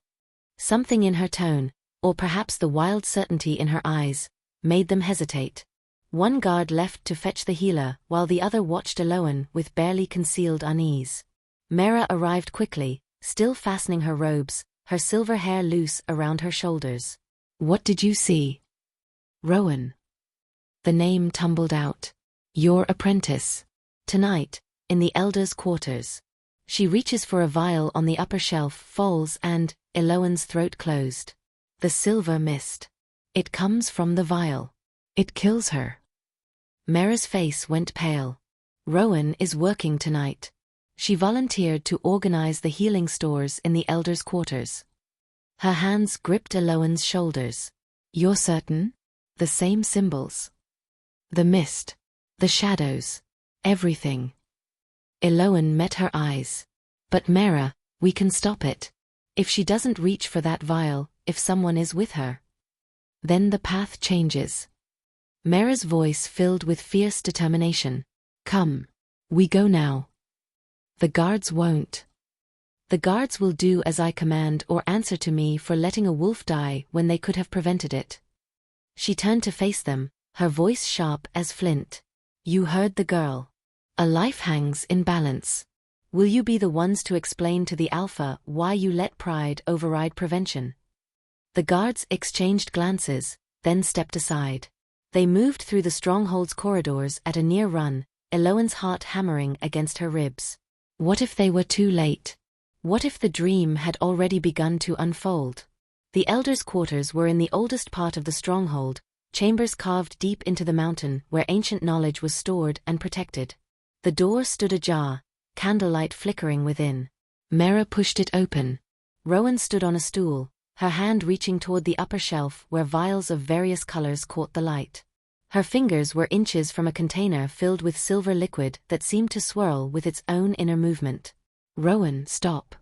Something in her tone, or perhaps the wild certainty in her eyes, made them hesitate. One guard left to fetch the healer while the other watched Elowen with barely concealed unease. Mara arrived quickly, still fastening her robes, her silver hair loose around her shoulders. "What did you see?" "Rowan." The name tumbled out. "Your apprentice. Tonight, in the elders' quarters." She reaches for a vial on the upper shelf, falls and, Elowen's throat closed. The silver mist. "It comes from the vial. It kills her." Mera's face went pale. Rowan is working tonight. She volunteered to organize the healing stores in the elders' quarters. Her hands gripped Elowen's shoulders. You're certain? The same symbols. The mist. The shadows. Everything. Elowen met her eyes. But Mera, we can stop it. If she doesn't reach for that vial, if someone is with her. Then the path changes. Mera's voice filled with fierce determination. Come. We go now. The guards won't. The guards will do as I command or answer to me for letting a wolf die when they could have prevented it. She turned to face them, her voice sharp as flint. You heard the girl. A life hangs in balance. Will you be the ones to explain to the Alpha why you let pride override prevention? The guards exchanged glances, then stepped aside. They moved through the stronghold's corridors at a near run, Elowen's heart hammering against her ribs. What if they were too late? What if the dream had already begun to unfold? The elders' quarters were in the oldest part of the stronghold, chambers carved deep into the mountain where ancient knowledge was stored and protected. The door stood ajar, candlelight flickering within. Mera pushed it open. Rowan stood on a stool, her hand reaching toward the upper shelf where vials of various colors caught the light. Her fingers were inches from a container filled with silver liquid that seemed to swirl with its own inner movement. Rowan, stop.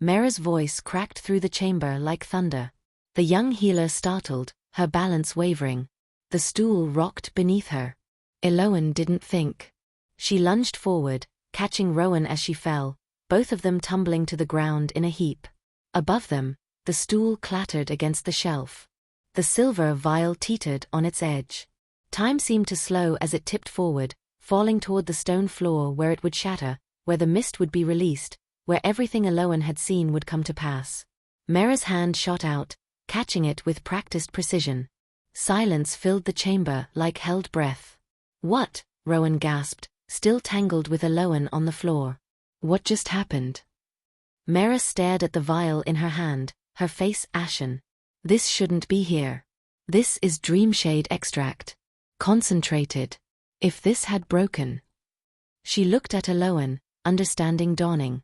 Mera's voice cracked through the chamber like thunder. The young healer startled, her balance wavering. The stool rocked beneath her. Elowen didn't think. She lunged forward, catching Rowan as she fell, both of them tumbling to the ground in a heap. Above them, the stool clattered against the shelf. The silver vial teetered on its edge. Time seemed to slow as it tipped forward, falling toward the stone floor where it would shatter, where the mist would be released, where everything Elowen had seen would come to pass. Mera's hand shot out, catching it with practiced precision. Silence filled the chamber like held breath. What? Rowan gasped, still tangled with Elowen on the floor. What just happened? Mera stared at the vial in her hand, her face ashen. This shouldn't be here. This is dreamshade extract. Concentrated. If this had broken. She looked at Elowen, understanding dawning.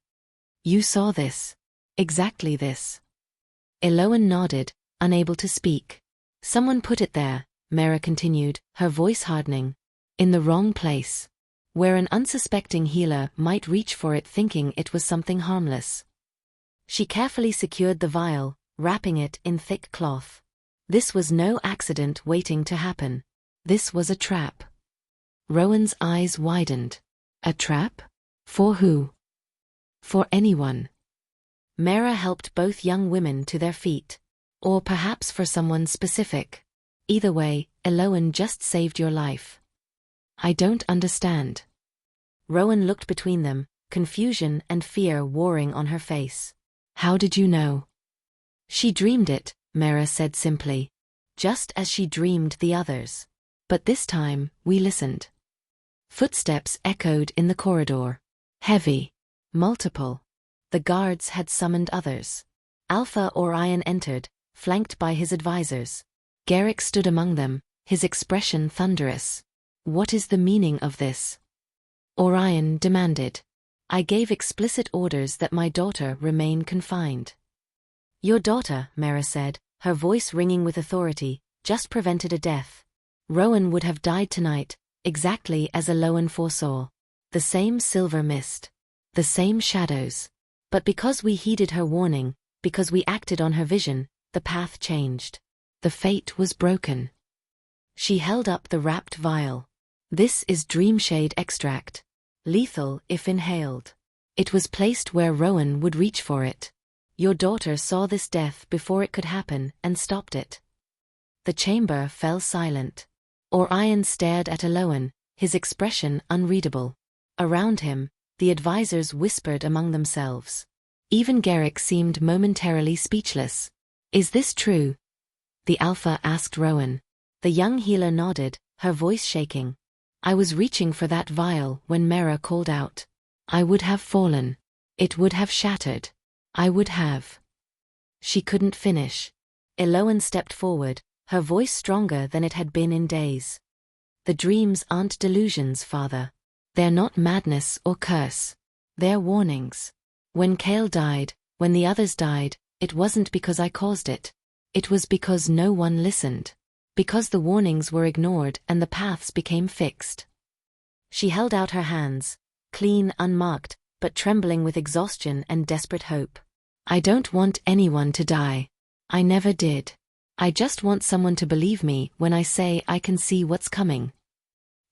You saw this. Exactly this. Elowen nodded, unable to speak. Someone put it there, Mera continued, her voice hardening. In the wrong place. Where an unsuspecting healer might reach for it thinking it was something harmless. She carefully secured the vial, wrapping it in thick cloth. This was no accident waiting to happen. This was a trap. Rowan's eyes widened. A trap? For who? For anyone. Mera helped both young women to their feet. Or perhaps for someone specific. Either way, Elowen just saved your life. I don't understand. Rowan looked between them, confusion and fear warring on her face. How did you know? She dreamed it, Mera said simply. Just as she dreamed the others. But this time, we listened. Footsteps echoed in the corridor. Heavy. Multiple. The guards had summoned others. Alpha Orion entered, flanked by his advisors. Garrick stood among them, his expression thunderous. What is the meaning of this? Orion demanded. I gave explicit orders that my daughter remain confined. Your daughter, Mera said, her voice ringing with authority, just prevented a death. Rowan would have died tonight, exactly as Elowen foresaw. The same silver mist. The same shadows. But because we heeded her warning, because we acted on her vision, the path changed. The fate was broken. She held up the wrapped vial. This is dreamshade extract. Lethal if inhaled. It was placed where Rowan would reach for it. Your daughter saw this death before it could happen and stopped it. The chamber fell silent. Orion stared at Elowen, his expression unreadable. Around him, the advisors whispered among themselves. Even Garrick seemed momentarily speechless. Is this true? The Alpha asked Rowan. The young healer nodded, her voice shaking. I was reaching for that vial when Mera called out. I would have fallen. It would have shattered. I would have. She couldn't finish. Elowen stepped forward, her voice stronger than it had been in days. The dreams aren't delusions, father. They're not madness or curse. They're warnings. When Kale died, when the others died, it wasn't because I caused it. It was because no one listened. Because the warnings were ignored and the paths became fixed. She held out her hands, clean, unmarked, but trembling with exhaustion and desperate hope. I don't want anyone to die. I never did. I just want someone to believe me when I say I can see what's coming.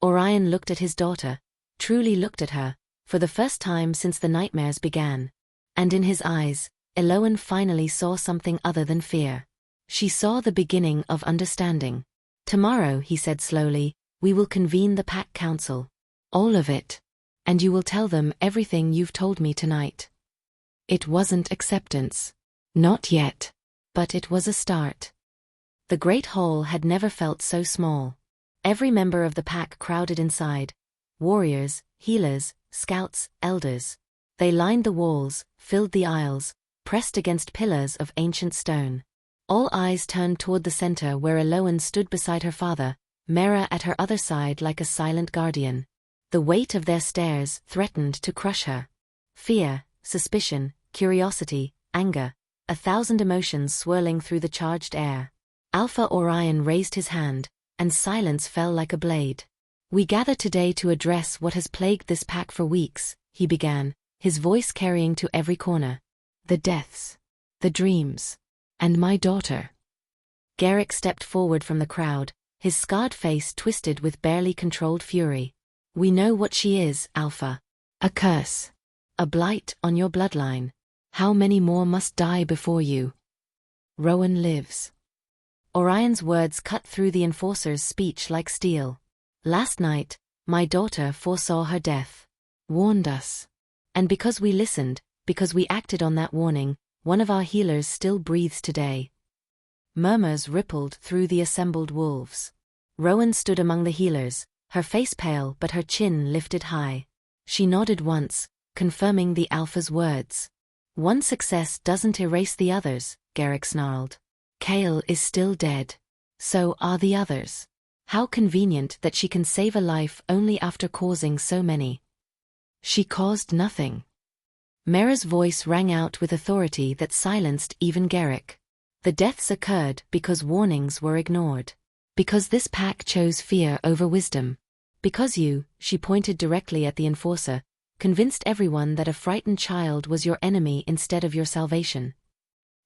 Orion looked at his daughter, truly looked at her, for the first time since the nightmares began. And in his eyes, Elowen finally saw something other than fear. She saw the beginning of understanding. Tomorrow, he said slowly, we will convene the Pack Council. All of it. And you will tell them everything you've told me tonight. It wasn't acceptance. Not yet. But it was a start. The great hall had never felt so small. Every member of the pack crowded inside. Warriors, healers, scouts, elders. They lined the walls, filled the aisles, pressed against pillars of ancient stone. All eyes turned toward the center where Elowen stood beside her father, Mera at her other side like a silent guardian. The weight of their stares threatened to crush her. Fear, suspicion, curiosity, anger, 1,000 emotions swirling through the charged air. Alpha Orion raised his hand, and silence fell like a blade. We gather today to address what has plagued this pack for weeks, he began, his voice carrying to every corner. The deaths. The dreams. And my daughter. Garrick stepped forward from the crowd, his scarred face twisted with barely controlled fury. We know what she is, Alpha. A curse. A blight on your bloodline. How many more must die before you? Rowan lives. Orion's words cut through the enforcer's speech like steel. Last night, my daughter foresaw her death. Warned us. And because we listened, because we acted on that warning, one of our healers still breathes today. Murmurs rippled through the assembled wolves. Rowan stood among the healers, her face pale but her chin lifted high. She nodded once, confirming the Alpha's words. One success doesn't erase the others, Garrick snarled. Kale is still dead. So are the others. How convenient that she can save a life only after causing so many. She caused nothing. Mera's voice rang out with authority that silenced even Garrick. The deaths occurred because warnings were ignored. Because this pack chose fear over wisdom. Because you, she pointed directly at the enforcer, convinced everyone that a frightened child was your enemy instead of your salvation.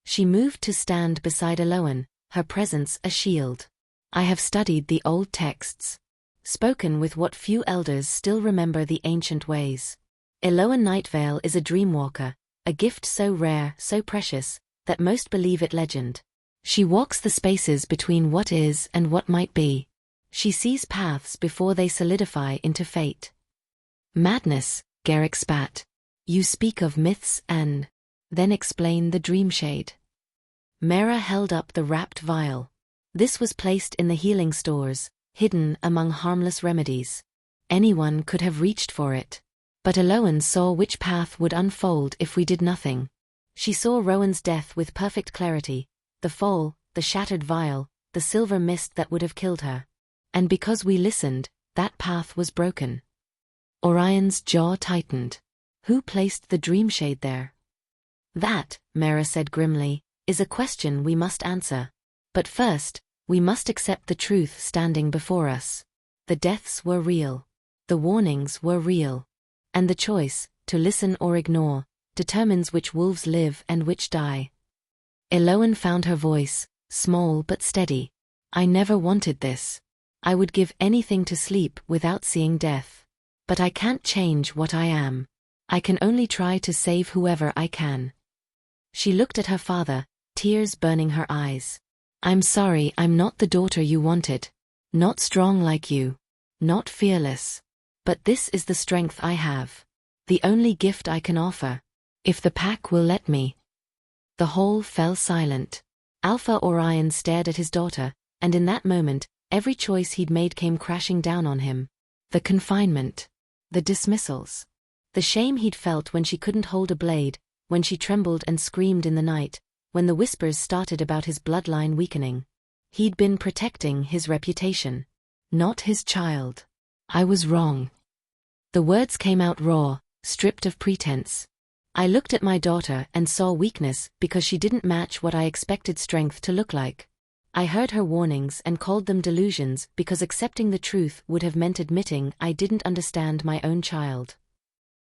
She moved to stand beside Elowen, her presence a shield. I have studied the old texts. Spoken with what few elders still remember the ancient ways. Elowen Nightvale is a dreamwalker, a gift so rare, so precious, that most believe it legend. She walks the spaces between what is and what might be. She sees paths before they solidify into fate. Madness, Garrick spat. You speak of myths and then explain the dream shade. Mera held up the wrapped vial. This was placed in the healing stores, hidden among harmless remedies. Anyone could have reached for it. But Elowen saw which path would unfold if we did nothing. She saw Rowan's death with perfect clarity, the fall, the shattered vial, the silver mist that would have killed her. And because we listened, that path was broken. Orion's jaw tightened. Who placed the dream shade there? That, Mera said grimly, is a question we must answer. But first, we must accept the truth standing before us. The deaths were real. The warnings were real. And the choice, to listen or ignore, determines which wolves live and which die. Elowen found her voice, small but steady. I never wanted this. I would give anything to sleep without seeing death. But I can't change what I am. I can only try to save whoever I can. She looked at her father, tears burning her eyes. I'm sorry I'm not the daughter you wanted. Not strong like you. Not fearless. But this is the strength I have. The only gift I can offer. If the pack will let me. The hall fell silent. Alpha Orion stared at his daughter, and in that moment, every choice he'd made came crashing down on him. The confinement. The dismissals. The shame he'd felt when she couldn't hold a blade, when she trembled and screamed in the night, when the whispers started about his bloodline weakening. He'd been protecting his reputation. not his child. I was wrong. The words came out raw, stripped of pretense. I looked at my daughter and saw weakness because she didn't match what I expected strength to look like. I heard her warnings and called them delusions because accepting the truth would have meant admitting I didn't understand my own child.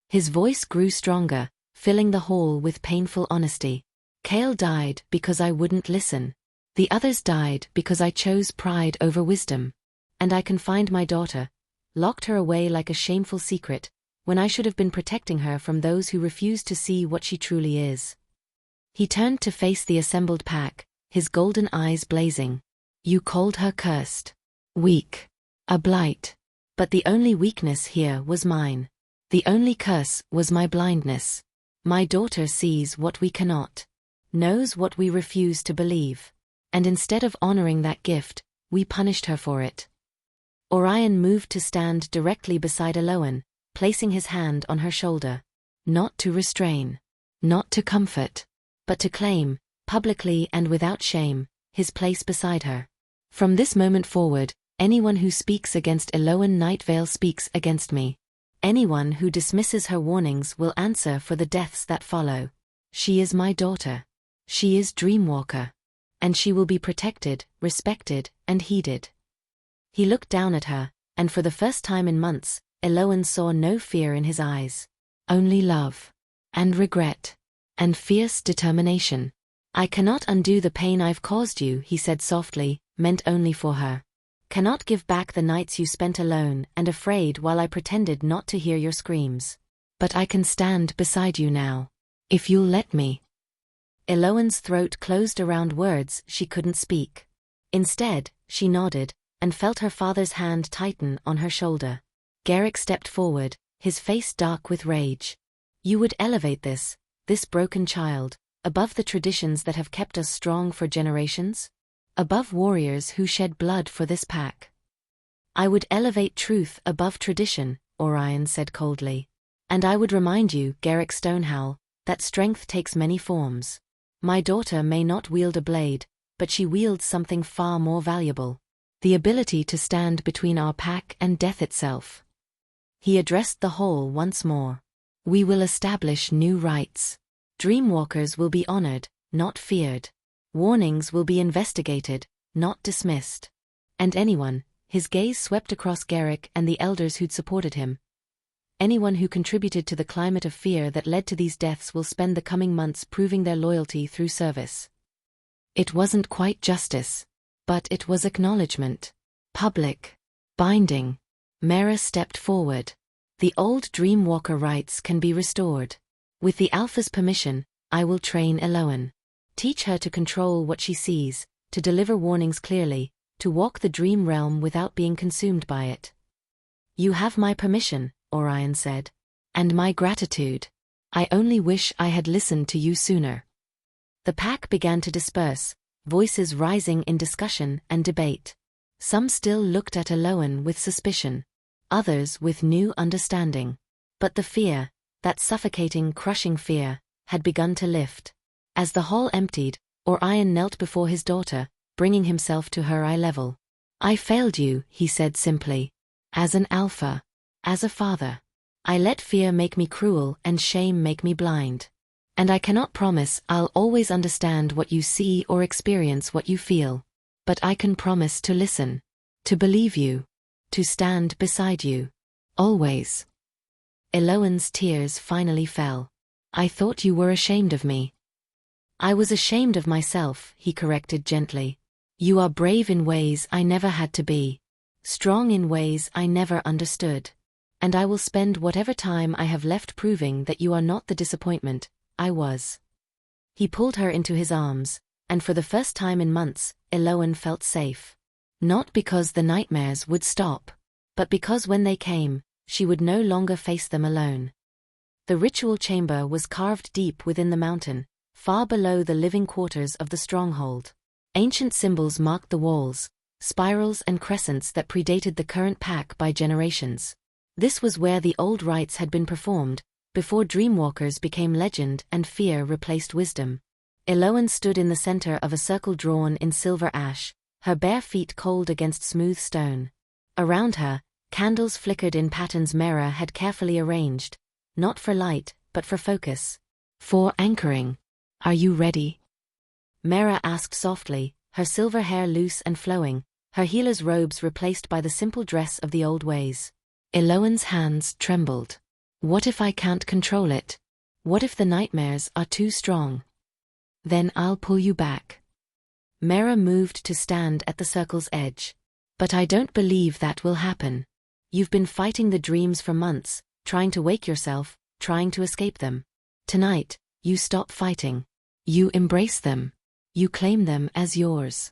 His voice grew stronger, filling the hall with painful honesty. Kale died because I wouldn't listen. The others died because I chose pride over wisdom. And I confined my daughter, locked her away like a shameful secret, when I should have been protecting her from those who refused to see what she truly is. He turned to face the assembled pack, his golden eyes blazing. You called her cursed, weak, a blight. But the only weakness here was mine. The only curse was my blindness. My daughter sees what we cannot, knows what we refuse to believe. And instead of honoring that gift, we punished her for it. Orion moved to stand directly beside Elowen, placing his hand on her shoulder. Not to restrain, not to comfort, but to claim, publicly and without shame, his place beside her. From this moment forward, anyone who speaks against Elowen Nightvale speaks against me. Anyone who dismisses her warnings will answer for the deaths that follow. She is my daughter. She is Dreamwalker. And she will be protected, respected, and heeded. He looked down at her, and for the first time in months, Elowen saw no fear in his eyes. Only love. And regret. And fierce determination. I cannot undo the pain I've caused you, he said softly, meant only for her. Cannot give back the nights you spent alone and afraid while I pretended not to hear your screams. But I can stand beside you now. If you'll let me. Elowen's throat closed around words she couldn't speak. Instead, she nodded, and felt her father's hand tighten on her shoulder. Garrick stepped forward, his face dark with rage. You would elevate this broken child, above the traditions that have kept us strong for generations? Above warriors who shed blood for this pack. I would elevate truth above tradition, Orion said coldly. And I would remind you, Garrick Stonehowl, that strength takes many forms. My daughter may not wield a blade, but she wields something far more valuable. The ability to stand between our pack and death itself. He addressed the whole once more. We will establish new rights. Dreamwalkers will be honored, not feared. Warnings will be investigated, not dismissed. And anyone, his gaze swept across Garrick and the elders who'd supported him. Anyone who contributed to the climate of fear that led to these deaths will spend the coming months proving their loyalty through service. It wasn't quite justice, but it was acknowledgement. Public. Binding. Mera stepped forward. The old Dreamwalker rights can be restored. With the Alpha's permission, I will train Elowen. Teach her to control what she sees, to deliver warnings clearly, to walk the dream realm without being consumed by it. You have my permission, Orion said. And my gratitude. I only wish I had listened to you sooner. The pack began to disperse, voices rising in discussion and debate. Some still looked at Elowen with suspicion. Others with new understanding. But the fear, that suffocating, crushing fear, had begun to lift. As the hall emptied, Orion knelt before his daughter, bringing himself to her eye level. I failed you, he said simply. As an alpha. As a father. I let fear make me cruel and shame make me blind. And I cannot promise I'll always understand what you see or experience what you feel. But I can promise to listen. To believe you. To stand beside you. Always. Elowen's tears finally fell. I thought you were ashamed of me. I was ashamed of myself, he corrected gently. You are brave in ways I never had to be. Strong in ways I never understood. And I will spend whatever time I have left proving that you are not the disappointment I was. He pulled her into his arms, and for the first time in months, Elowen felt safe. Not because the nightmares would stop, but because when they came, she would no longer face them alone. The ritual chamber was carved deep within the mountain, far below the living quarters of the stronghold. Ancient symbols marked the walls, spirals and crescents that predated the current pack by generations. This was where the old rites had been performed, before Dreamwalkers became legend and fear replaced wisdom. Elowen stood in the center of a circle drawn in silver ash, her bare feet cold against smooth stone. Around her, candles flickered in patterns Mera had carefully arranged, not for light, but for focus. For anchoring. Are you ready? Mera asked softly, her silver hair loose and flowing, her healer's robes replaced by the simple dress of the old ways. Elowen's hands trembled. What if I can't control it? What if the nightmares are too strong? Then I'll pull you back. Mera moved to stand at the circle's edge. But I don't believe that will happen. You've been fighting the dreams for months, trying to wake yourself, trying to escape them. Tonight, you stop fighting. You embrace them. You claim them as yours.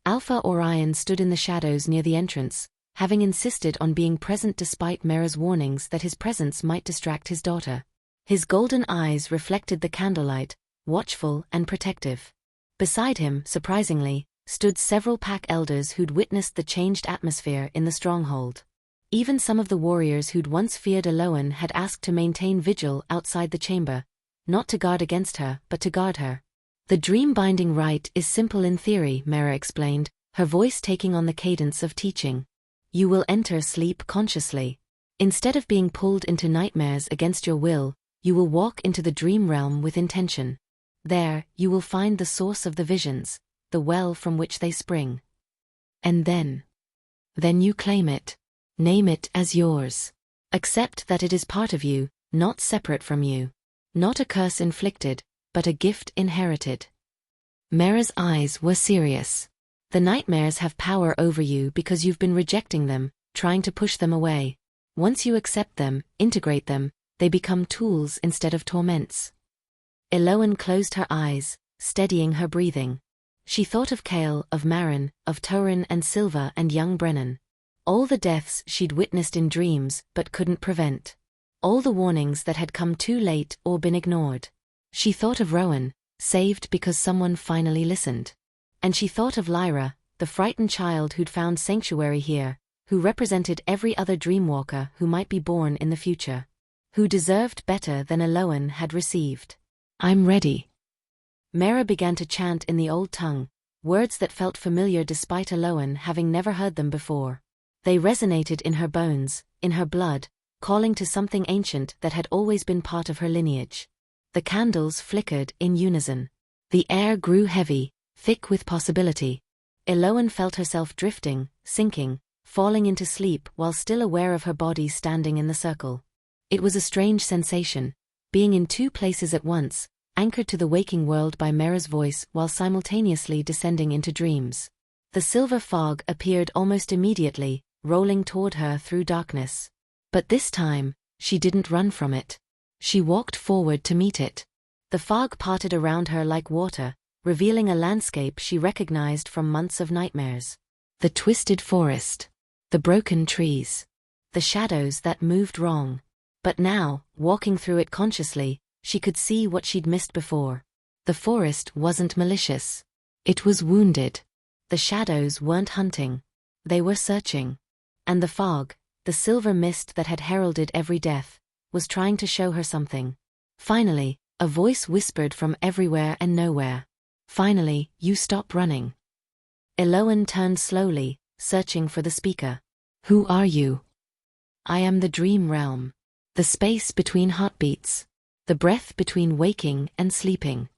Alpha Orion stood in the shadows near the entrance, having insisted on being present despite Mera's warnings that his presence might distract his daughter. His golden eyes reflected the candlelight, watchful and protective. Beside him, surprisingly, stood several pack elders who'd witnessed the changed atmosphere in the stronghold. Even some of the warriors who'd once feared Elowen had asked to maintain vigil outside the chamber, not to guard against her, but to guard her. The dream-binding rite is simple in theory, Mera explained, her voice taking on the cadence of teaching. You will enter sleep consciously. Instead of being pulled into nightmares against your will, you will walk into the dream realm with intention. There, you will find the source of the visions, the well from which they spring. And then you claim it. Name it as yours. Accept that it is part of you, not separate from you. Not a curse inflicted, but a gift inherited. Mera's eyes were serious. The nightmares have power over you because you've been rejecting them, trying to push them away. Once you accept them, integrate them, they become tools instead of torments. Elowen closed her eyes, steadying her breathing. She thought of Kale, of Marin, of Torin and Silva and young Brennan. All the deaths she'd witnessed in dreams but couldn't prevent. All the warnings that had come too late or been ignored. She thought of Rowan, saved because someone finally listened. And she thought of Lyra, the frightened child who'd found sanctuary here, who represented every other dreamwalker who might be born in the future. Who deserved better than Elowen had received. I'm ready. Mera began to chant in the old tongue, words that felt familiar despite Elowen having never heard them before. They resonated in her bones, in her blood, calling to something ancient that had always been part of her lineage. The candles flickered in unison. The air grew heavy, thick with possibility. Elowen felt herself drifting, sinking, falling into sleep while still aware of her body standing in the circle. It was a strange sensation, being in two places at once, anchored to the waking world by Mera's voice while simultaneously descending into dreams. The silver fog appeared almost immediately, rolling toward her through darkness. But this time, she didn't run from it. She walked forward to meet it. The fog parted around her like water, revealing a landscape she recognized from months of nightmares. The twisted forest. The broken trees. The shadows that moved wrong. But now, walking through it consciously, she could see what she'd missed before. The forest wasn't malicious. It was wounded. The shadows weren't hunting. They were searching. And the fog, the silver mist that had heralded every death, was trying to show her something. Finally, a voice whispered from everywhere and nowhere. Finally, you stop running. Elowen turned slowly, searching for the speaker. Who are you? I am the dream realm. The space between heartbeats. The breath between waking and sleeping.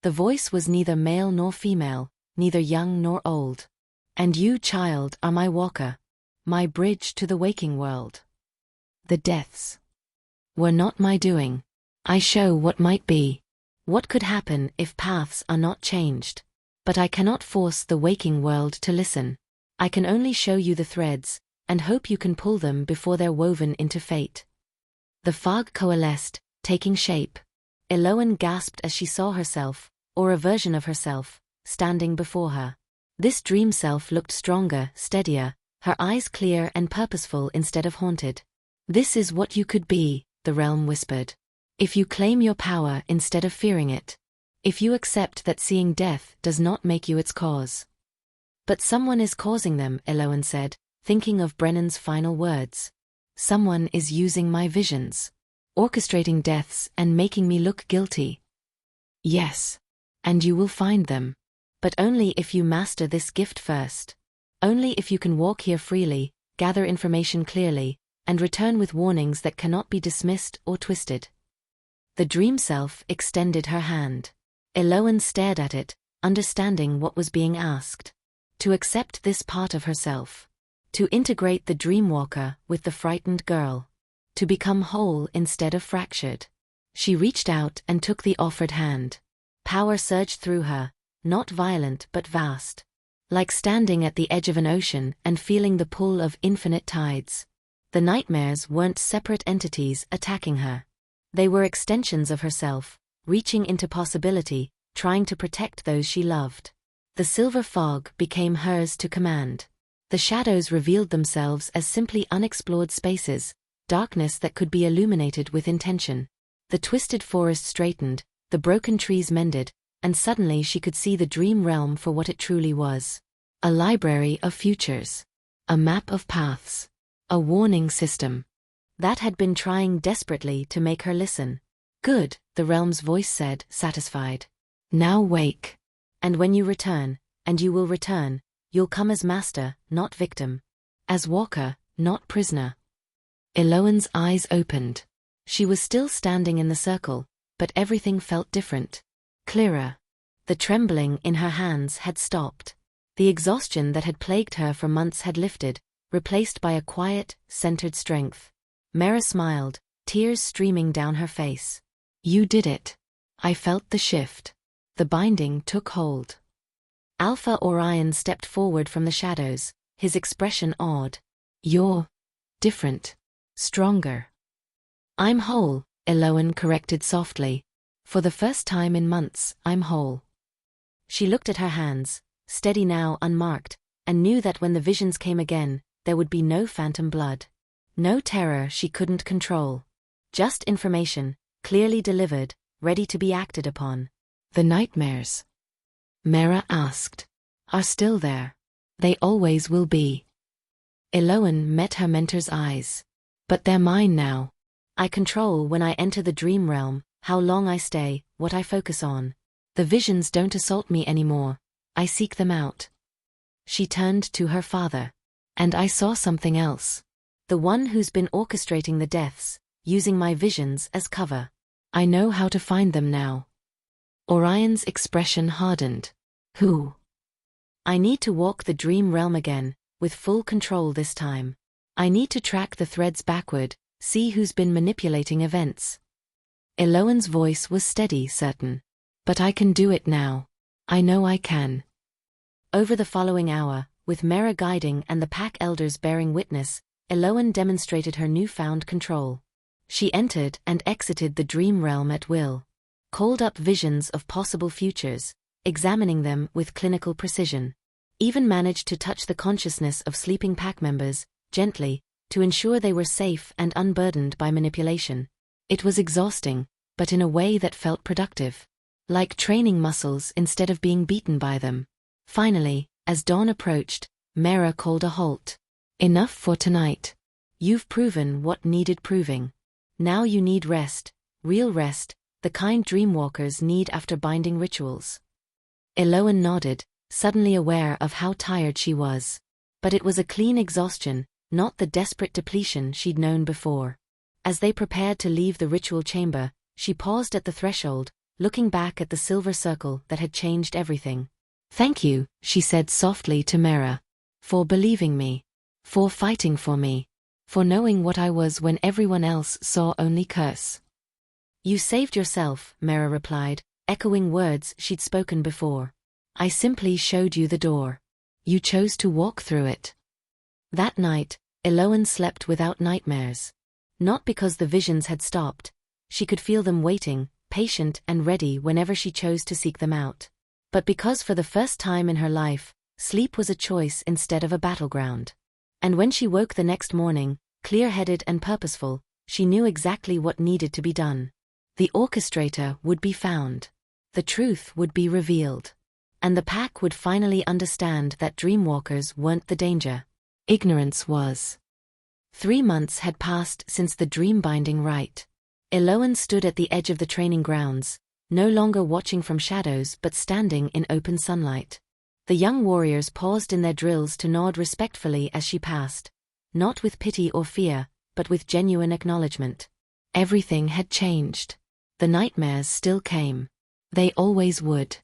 The voice was neither male nor female, neither young nor old. And you, child, are my walker. My bridge to the waking world. The deaths were not my doing. I show what might be. What could happen if paths are not changed. But I cannot force the waking world to listen. I can only show you the threads, and hope you can pull them before they're woven into fate. The fog coalesced, taking shape. Elowen gasped as she saw herself, or a version of herself, standing before her. This dream self looked stronger, steadier, her eyes clear and purposeful instead of haunted. This is what you could be, the realm whispered. If you claim your power instead of fearing it. If you accept that seeing death does not make you its cause. But someone is causing them, Elowen said, thinking of Brennan's final words. Someone is using my visions. Orchestrating deaths and making me look guilty. Yes. And you will find them. But only if you master this gift first. Only if you can walk here freely, gather information clearly, and return with warnings that cannot be dismissed or twisted. The dream self extended her hand. Elowen stared at it, understanding what was being asked. To accept this part of herself. To integrate the dreamwalker with the frightened girl. To become whole instead of fractured. She reached out and took the offered hand. Power surged through her, not violent but vast. Like standing at the edge of an ocean and feeling the pull of infinite tides. The nightmares weren't separate entities attacking her. They were extensions of herself, reaching into possibility, trying to protect those she loved. The silver fog became hers to command. The shadows revealed themselves as simply unexplored spaces, darkness that could be illuminated with intention. The twisted forest straightened, the broken trees mended, and suddenly she could see the dream realm for what it truly was. A library of futures. A map of paths. A warning system. That had been trying desperately to make her listen. Good, the realm's voice said, satisfied. Now wake. And when you return, and you will return, you'll come as master, not victim. As walker, not prisoner. Elowen's eyes opened. She was still standing in the circle, but everything felt different. Clearer. The trembling in her hands had stopped. The exhaustion that had plagued her for months had lifted, replaced by a quiet, centered strength. Mera smiled, tears streaming down her face. You did it. I felt the shift. The binding took hold. Alpha Orion stepped forward from the shadows, his expression awed. You're different. Stronger. I'm whole, Elowen corrected softly. For the first time in months, I'm whole. She looked at her hands, steady now unmarked, and knew that when the visions came again, there would be no phantom blood. No terror she couldn't control. Just information, clearly delivered, ready to be acted upon. The nightmares, Mera asked, are still there. They always will be. Elowen met her mentor's eyes. But they're mine now. I control when I enter the dream realm, how long I stay, what I focus on. The visions don't assault me anymore. I seek them out. She turned to her father. And I saw something else. The one who's been orchestrating the deaths, using my visions as cover. I know how to find them now. Orion's expression hardened. Who? I need to walk the dream realm again, with full control this time. I need to track the threads backward, see who's been manipulating events. Elowen's voice was steady, certain. But I can do it now. I know I can. Over the following hour, with Mera guiding and the pack elders bearing witness, Elowen demonstrated her newfound control. She entered and exited the dream realm at will. Called up visions of possible futures, examining them with clinical precision. Even managed to touch the consciousness of sleeping pack members, gently, to ensure they were safe and unburdened by manipulation. It was exhausting, but in a way that felt productive. Like training muscles instead of being beaten by them. Finally, as dawn approached, Mera called a halt. Enough for tonight. You've proven what needed proving. Now you need rest, real rest, the kind dreamwalkers need after binding rituals. Elowen nodded, suddenly aware of how tired she was. But it was a clean exhaustion, not the desperate depletion she'd known before. As they prepared to leave the ritual chamber, she paused at the threshold, looking back at the silver circle that had changed everything. Thank you, she said softly to Mera. For believing me. For fighting for me. For knowing what I was when everyone else saw only curse. You saved yourself, Mera replied, echoing words she'd spoken before. I simply showed you the door. You chose to walk through it. That night, Elowen slept without nightmares. Not because the visions had stopped. She could feel them waiting, patient and ready whenever she chose to seek them out. But because for the first time in her life, sleep was a choice instead of a battleground. And when she woke the next morning, clear-headed and purposeful, she knew exactly what needed to be done. The orchestrator would be found. The truth would be revealed. And the pack would finally understand that dreamwalkers weren't the danger. Ignorance was. 3 months had passed since the dream-binding rite. Elowen stood at the edge of the training grounds, no longer watching from shadows but standing in open sunlight. The young warriors paused in their drills to nod respectfully as she passed, not with pity or fear, but with genuine acknowledgement. Everything had changed. The nightmares still came. They always would.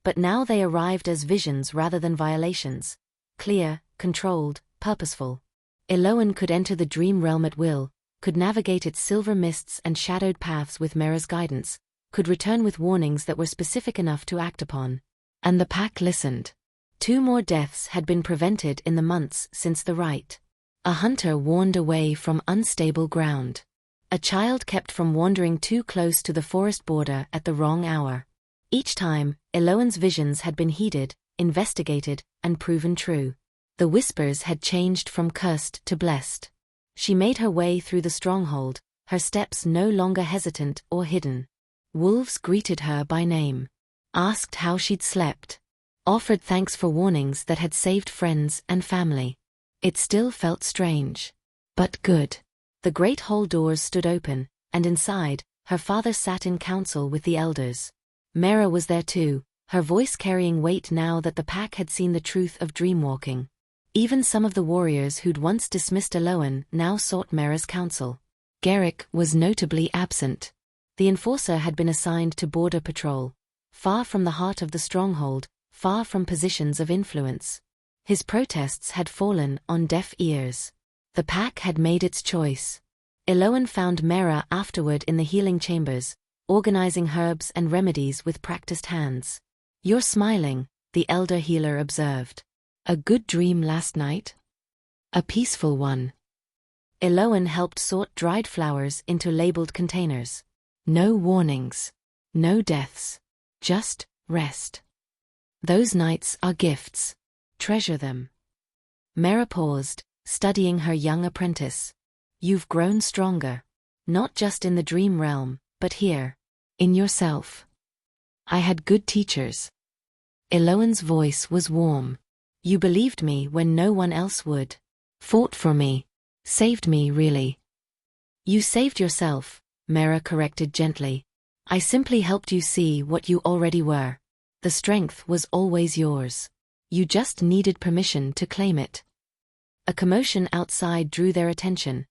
But now they arrived as visions rather than violations. Clear, controlled, purposeful. Elowen could enter the dream realm at will, could navigate its silver mists and shadowed paths with Mera's guidance, could return with warnings that were specific enough to act upon. And the pack listened. 2 more deaths had been prevented in the months since the rite. A hunter warned away from unstable ground. A child kept from wandering too close to the forest border at the wrong hour. Each time, Elowen's visions had been heeded, investigated, and proven true. The whispers had changed from cursed to blessed. She made her way through the stronghold, her steps no longer hesitant or hidden. Wolves greeted her by name, asked how she'd slept, offered thanks for warnings that had saved friends and family. It still felt strange, but good. The great hall doors stood open, and inside, her father sat in council with the elders. Mera was there too, her voice carrying weight now that the pack had seen the truth of dreamwalking. Even some of the warriors who'd once dismissed Elowen now sought Mera's counsel. Garrick was notably absent. The enforcer had been assigned to border patrol, far from the heart of the stronghold, far from positions of influence. His protests had fallen on deaf ears. The pack had made its choice. Elowen found Mera afterward in the healing chambers, organizing herbs and remedies with practiced hands. "You're smiling," the elder healer observed. "A good dream last night?" "A peaceful one." Elowen helped sort dried flowers into labeled containers. No warnings. No deaths. Just rest. "Those nights are gifts. Treasure them." Mera paused, studying her young apprentice. "You've grown stronger. Not just in the dream realm, but here. In yourself." "I had good teachers." Elowen's voice was warm. "You believed me when no one else would. Fought for me. Saved me, really." "You saved yourself," Mera corrected gently. "I simply helped you see what you already were. The strength was always yours. You just needed permission to claim it." A commotion outside drew their attention.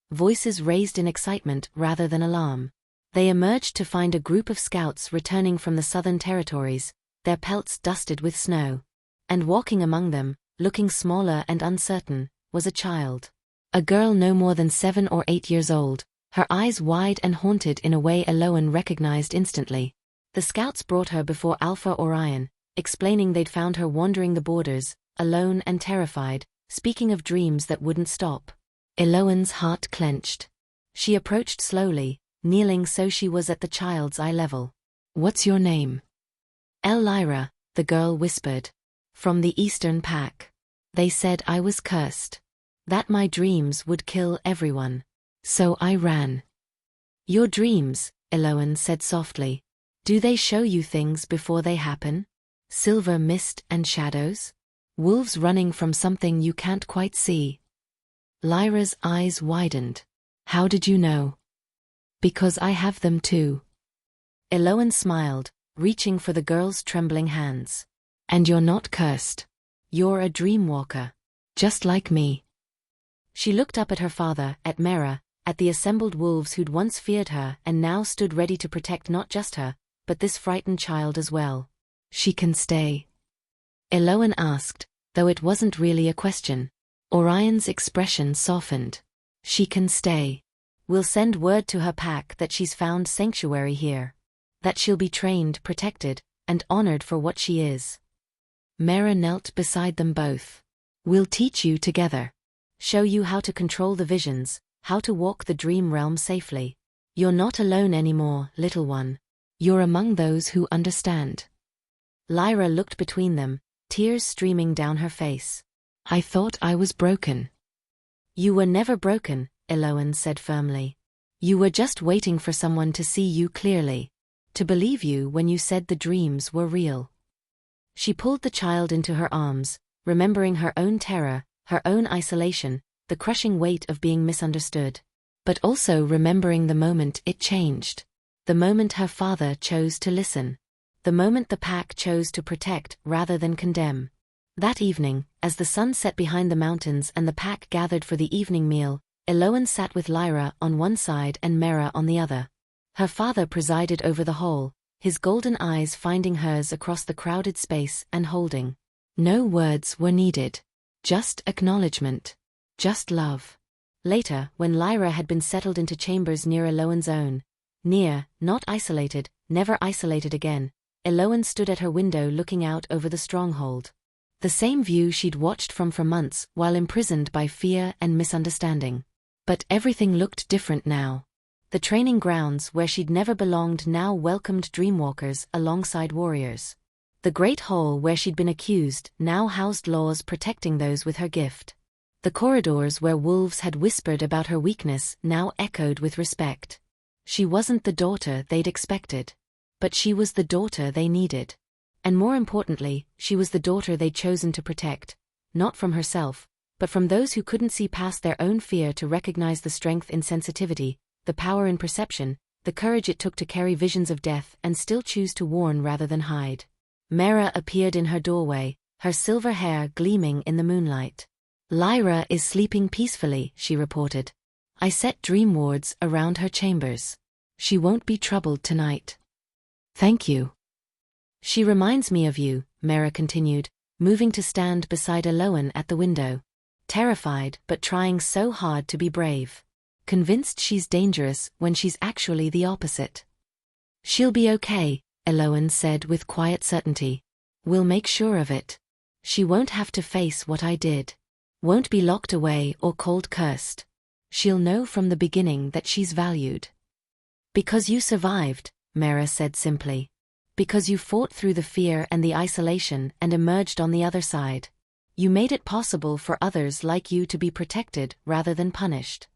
Voices raised in excitement rather than alarm. They emerged to find a group of scouts returning from the southern territories, their pelts dusted with snow. And walking among them, looking smaller and uncertain, was a child. A girl no more than 7 or 8 years old, her eyes wide and haunted in a way Elowen recognized instantly. The scouts brought her before Alpha Orion, explaining they'd found her wandering the borders, alone and terrified, speaking of dreams that wouldn't stop. Elowen's heart clenched. She approached slowly, kneeling so she was at the child's eye level. "What's your name?" "Lyra," the girl whispered. "From the Eastern Pack. They said I was cursed. That my dreams would kill everyone. So I ran." "Your dreams," Elowen said softly. "Do they show you things before they happen? Silver mist and shadows? Wolves running from something you can't quite see?" Lyra's eyes widened. "How did you know?" "Because I have them too." Elowen smiled, reaching for the girl's trembling hands. "And you're not cursed. You're a dreamwalker. Just like me." She looked up at her father, at Mera, at the assembled wolves who'd once feared her and now stood ready to protect not just her, but this frightened child as well. "She can stay?" Elowen asked, though it wasn't really a question. Orion's expression softened. "She can stay. We'll send word to her pack that she's found sanctuary here. That she'll be trained, protected, and honored for what she is." Mera knelt beside them both. "We'll teach you together. Show you how to control the visions, how to walk the dream realm safely. You're not alone anymore, little one. You're among those who understand." Lyra looked between them, tears streaming down her face. "I thought I was broken." "You were never broken," Elowen said firmly. "You were just waiting for someone to see you clearly. To believe you when you said the dreams were real." She pulled the child into her arms, remembering her own terror, her own isolation, the crushing weight of being misunderstood. But also remembering the moment it changed. The moment her father chose to listen. The moment the pack chose to protect rather than condemn. That evening, as the sun set behind the mountains and the pack gathered for the evening meal, Elowen sat with Lyra on one side and Mera on the other. Her father presided over the whole, his golden eyes finding hers across the crowded space and holding. No words were needed. Just acknowledgement. Just love. Later, when Lyra had been settled into chambers near Elowen's own, near, not isolated, never isolated again, Elowen stood at her window looking out over the stronghold. The same view she'd watched from for months while imprisoned by fear and misunderstanding. But everything looked different now. The training grounds where she'd never belonged now welcomed dreamwalkers alongside warriors. The great hall where she'd been accused now housed laws protecting those with her gift. The corridors where wolves had whispered about her weakness now echoed with respect. She wasn't the daughter they'd expected. But she was the daughter they needed. And more importantly, she was the daughter they'd chosen to protect, not from herself, but from those who couldn't see past their own fear to recognize the strength in sensitivity, the power in perception, the courage it took to carry visions of death and still choose to warn rather than hide. Mera appeared in her doorway, her silver hair gleaming in the moonlight. "Lyra is sleeping peacefully," she reported. "I set dream wards around her chambers. She won't be troubled tonight." "Thank you." "She reminds me of you," Mera continued, moving to stand beside Elowen at the window. Terrified but trying so hard to be brave. Convinced she's dangerous when she's actually the opposite. "She'll be okay," Elowen said with quiet certainty. "We'll make sure of it. She won't have to face what I did. Won't be locked away or cold cursed. She'll know from the beginning that she's valued." "Because you survived," Mera said simply. "Because you fought through the fear and the isolation and emerged on the other side. You made it possible for others like you to be protected rather than punished."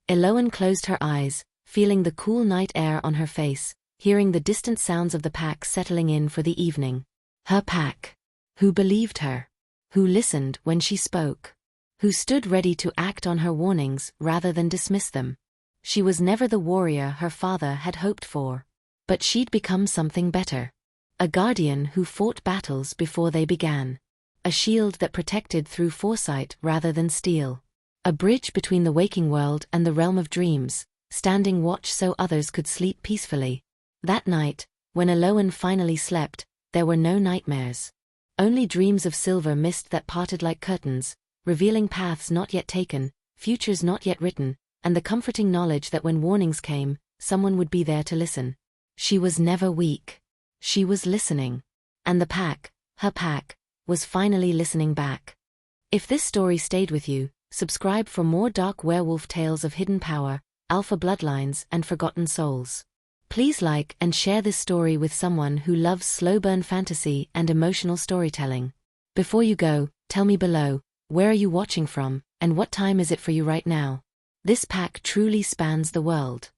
Elowen closed her eyes, feeling the cool night air on her face, hearing the distant sounds of the pack settling in for the evening. Her pack. Who believed her. Who listened when she spoke. Who stood ready to act on her warnings rather than dismiss them. She was never the warrior her father had hoped for. But she'd become something better. A guardian who fought battles before they began. A shield that protected through foresight rather than steel. A bridge between the waking world and the realm of dreams, standing watch so others could sleep peacefully. That night, when Elowen finally slept, there were no nightmares. Only dreams of silver mist that parted like curtains, revealing paths not yet taken, futures not yet written, and the comforting knowledge that when warnings came, someone would be there to listen. She was never weak. She was listening. And the pack, her pack, was finally listening back. If this story stayed with you, subscribe for more dark werewolf tales of hidden power, alpha bloodlines, and forgotten souls. Please like and share this story with someone who loves slow burn fantasy and emotional storytelling. Before you go, tell me below, where are you watching from, and what time is it for you right now? This pack truly spans the world.